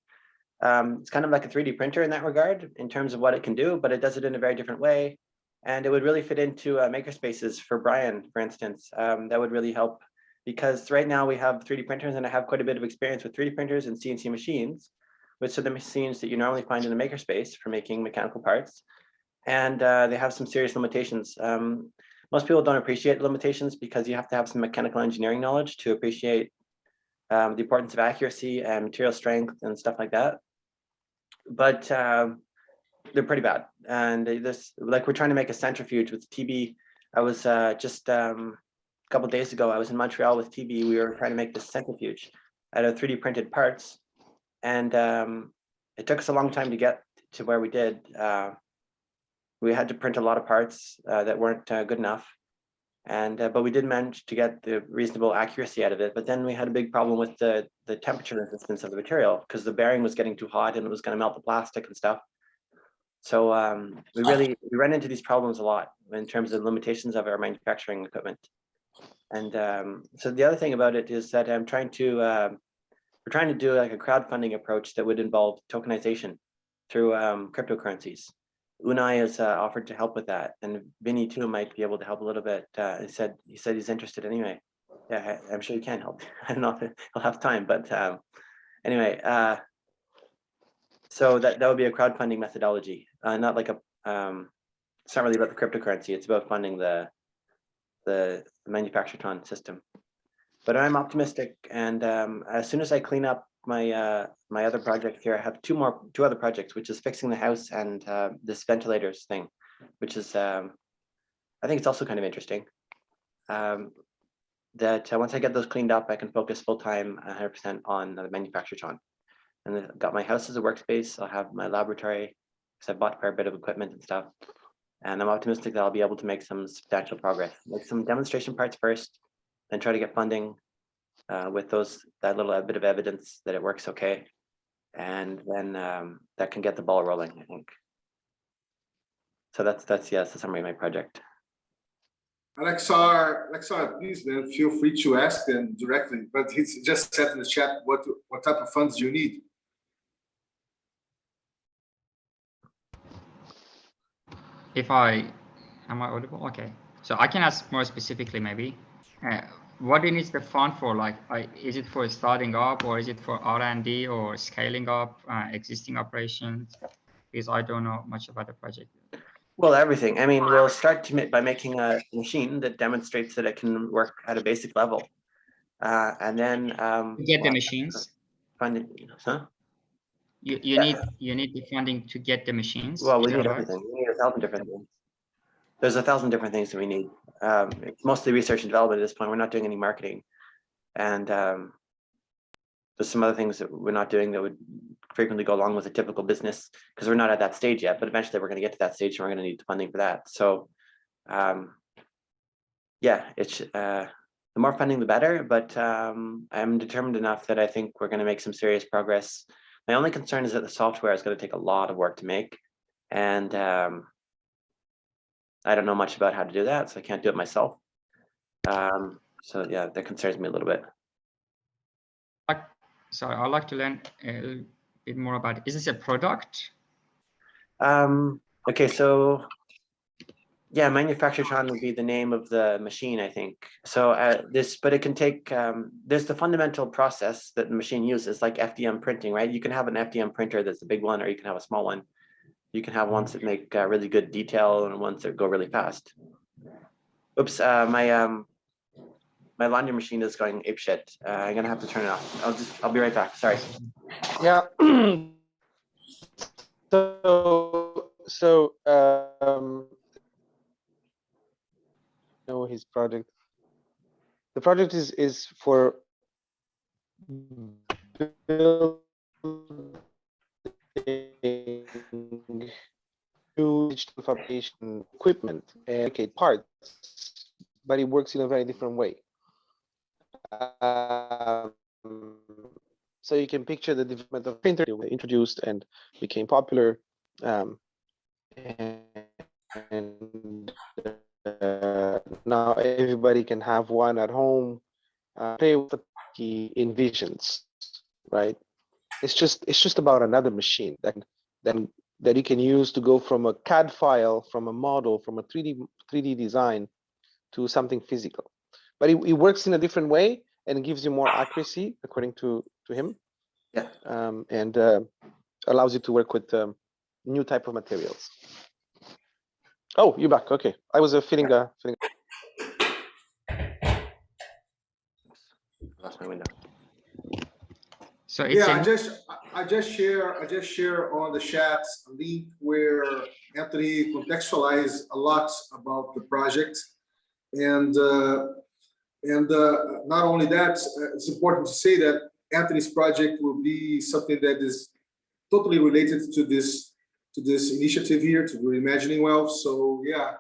It's kind of like a 3D printer in that regard in terms of what it can do, but it does it in a very different way. And it would really fit into makerspaces for Brian, for instance. That would really help, because right now we have 3D printers, and I have quite a bit of experience with 3D printers and CNC machines, which are the machines that you normally find in a makerspace for making mechanical parts. And they have some serious limitations. Most people don't appreciate limitations because you have to have some mechanical engineering knowledge to appreciate the importance of accuracy and material strength and stuff like that. But they're pretty bad. And this, like, we're trying to make a centrifuge with TB. I was just a couple of days ago, I was in Montreal with TB. We were trying to make this centrifuge out of 3D printed parts. And it took us a long time to get to where we did. We had to print a lot of parts that weren't good enough. And but we did manage to get the reasonable accuracy out of it. But then we had a big problem with the temperature resistance of the material, because the bearing was getting too hot and it was going to melt the plastic and stuff. So we ran into these problems a lot in terms of limitations of our manufacturing equipment. And so the other thing about it is that we're trying to do like a crowdfunding approach that would involve tokenization through cryptocurrencies. Unai has offered to help with that, and Vinny too might be able to help a little bit. He said he's interested anyway. Yeah, I'm sure he can help. I don't know if he'll have time, but anyway, so that would be a crowdfunding methodology, not like a. It's not really about the cryptocurrency. It's about funding the Manufacturetron system. But I'm optimistic, and as soon as I clean up my my other project here, I have two other projects, which is fixing the house and this ventilators thing, which is I think it's also kind of interesting. That once I get those cleaned up, I can focus full time 100% on the Manufacturetron. And I've got my house as a workspace. I'll have my laboratory, because I bought quite a bit of equipment and stuff. And I'm optimistic that I'll be able to make some substantial progress, make some demonstration parts first, then try to get funding with that little bit of evidence that it works okay. And then that can get the ball rolling, I think. So that's the summary of my project. Alexar, please, man, feel free to ask them directly. But he's just said in the chat, what type of funds do you need? Am I audible? Okay, so I can ask more specifically, maybe. What do you need the fund for? Like, is it for starting up, or is it for R&D or scaling up existing operations? Because I don't know much about the project. Well, everything. I mean, we'll start by making a machine that demonstrates that it can work at a basic level, and then get the machines. Funding, huh? You need the funding to get the machines. Well, we need everything. We need 1,000 different things. There's 1,000 different things that we need. It's mostly research and development at this point. We're not doing any marketing, and there's some other things that we're not doing that would frequently go along with a typical business, because we're not at that stage yet. But eventually, we're going to get to that stage, and we're going to need funding for that. So, yeah, it's the more funding, the better. But I'm determined enough that I think we're going to make some serious progress. My only concern is that the software is going to take a lot of work to make, and I don't know much about how to do that, so I can't do it myself. So yeah, that concerns me a little bit. So I'd like to learn a little bit more about it. Is this a product? Okay, so yeah, Manufacturetron would be the name of the machine, I think. So but it can take, there's the fundamental process that the machine uses, like FDM printing, right? You can have an FDM printer that's a big one, or you can have a small one. You can have ones that make really good detail and ones that go really fast. Oops, my laundry machine is going apeshit. I'm gonna have to turn it off. I'll be right back. Sorry. Yeah. So know his project. The project is for building new digital fabrication equipment and parts, but it works in a very different way. So you can picture the development of printer introduced and became popular, and now everybody can have one at home, play with what he envisions, right? It's just about another machine that you can use to go from a CAD file, from a model, from a 3D design to something physical. But it works in a different way and gives you more accuracy, according to him. Yeah. And allows you to work with new type of materials. Oh, you're back. Okay, I was feeling. Lost my window. So it's Yeah, a- I just share on the chat a link where Anthony contextualized a lot about the project, and not only that, it's important to say that Anthony's project will be something that is totally related to this initiative here, to Reimagining Wealth. So yeah,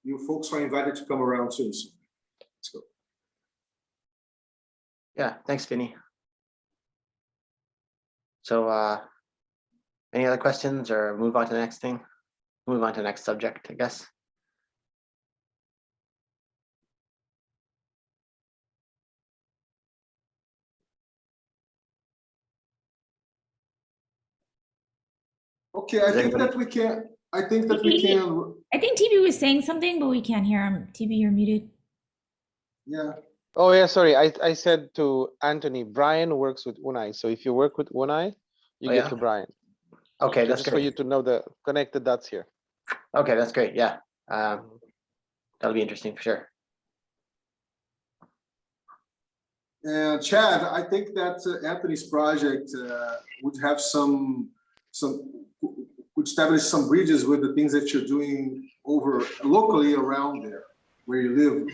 you folks are invited to come around soon. So let's go. Yeah, thanks, Vinny. So any other questions, or move on to the next thing? Move on to the next subject, I guess. Okay, I think that we can. I think that we can. I think TB was saying something, but we can't hear him. TB, you're muted. Yeah. Oh yeah, sorry. I said to Anthony, Brian works with Unai. So if you work with Unai, you Oh, get yeah? to Brian. Okay, So that's just for you great. to know the connected dots here. Okay, that's great. Yeah, that'll be interesting for sure. And Chad, I think that Anthony's project would have would establish some bridges with the things that you're doing over locally around there where you live.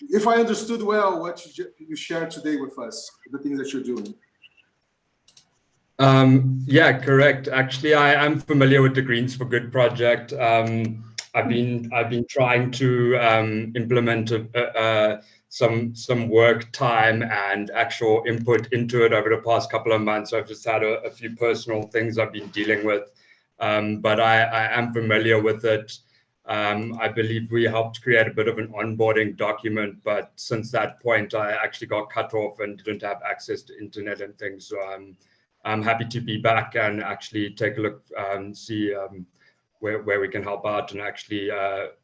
If I understood well what you shared today with us, the things that you're doing. Yeah, correct. Actually, I'm familiar with the Greens for Good project. I've been trying to implement some work time and actual input into it over the past couple of months. I've just had a few personal things I've been dealing with, but I am familiar with it. I believe we helped create a bit of an onboarding document, but since that point, I actually got cut off and didn't have access to internet and things. So I'm happy to be back and actually take a look and see where we can help out and actually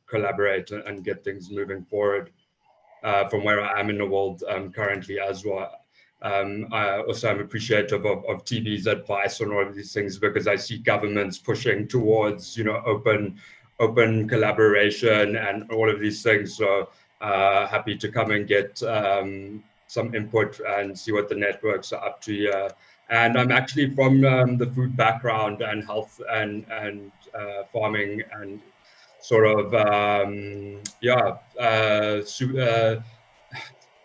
collaborate and get things moving forward from where I am in the world currently as well. I also am appreciative of TB's advice on all of these things, because I see governments pushing towards, open collaboration and all of these things. So happy to come and get some input and see what the networks are up to here. And I'm actually from the food background and health and farming and sort of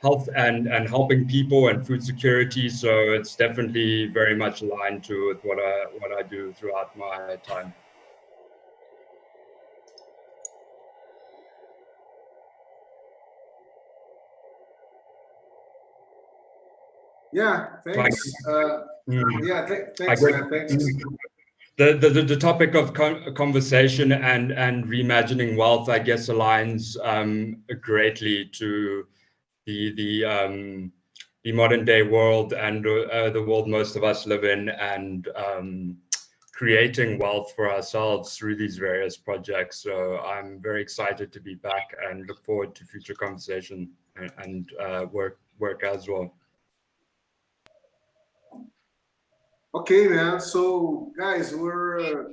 health and helping people and food security. So it's definitely very much aligned to what I do throughout my time. Yeah, thanks. Thanks, man. Thanks. The topic of conversation and reimagining wealth, I guess, aligns greatly to the modern day world and the world most of us live in, and creating wealth for ourselves through these various projects. So I'm very excited to be back and look forward to future conversation and work as well. Okay, man. So, guys, we're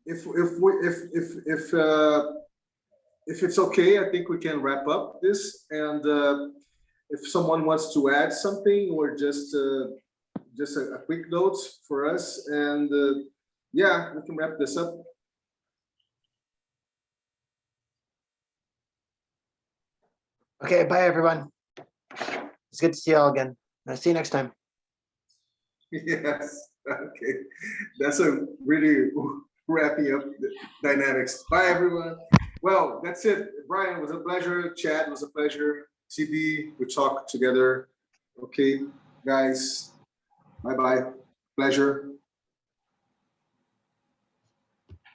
if it's okay, I think we can wrap up this. And if someone wants to add something, or just a quick note for us, and yeah, we can wrap this up. Okay, bye everyone. It's good to see you all again. I'll see you next time. Yes. Okay, that's a really wrapping up the dynamics. Bye, everyone. Well, that's it. Brian, it was a pleasure. Chad, it was a pleasure. CB, we talked together. Okay, guys. Bye-bye. Pleasure.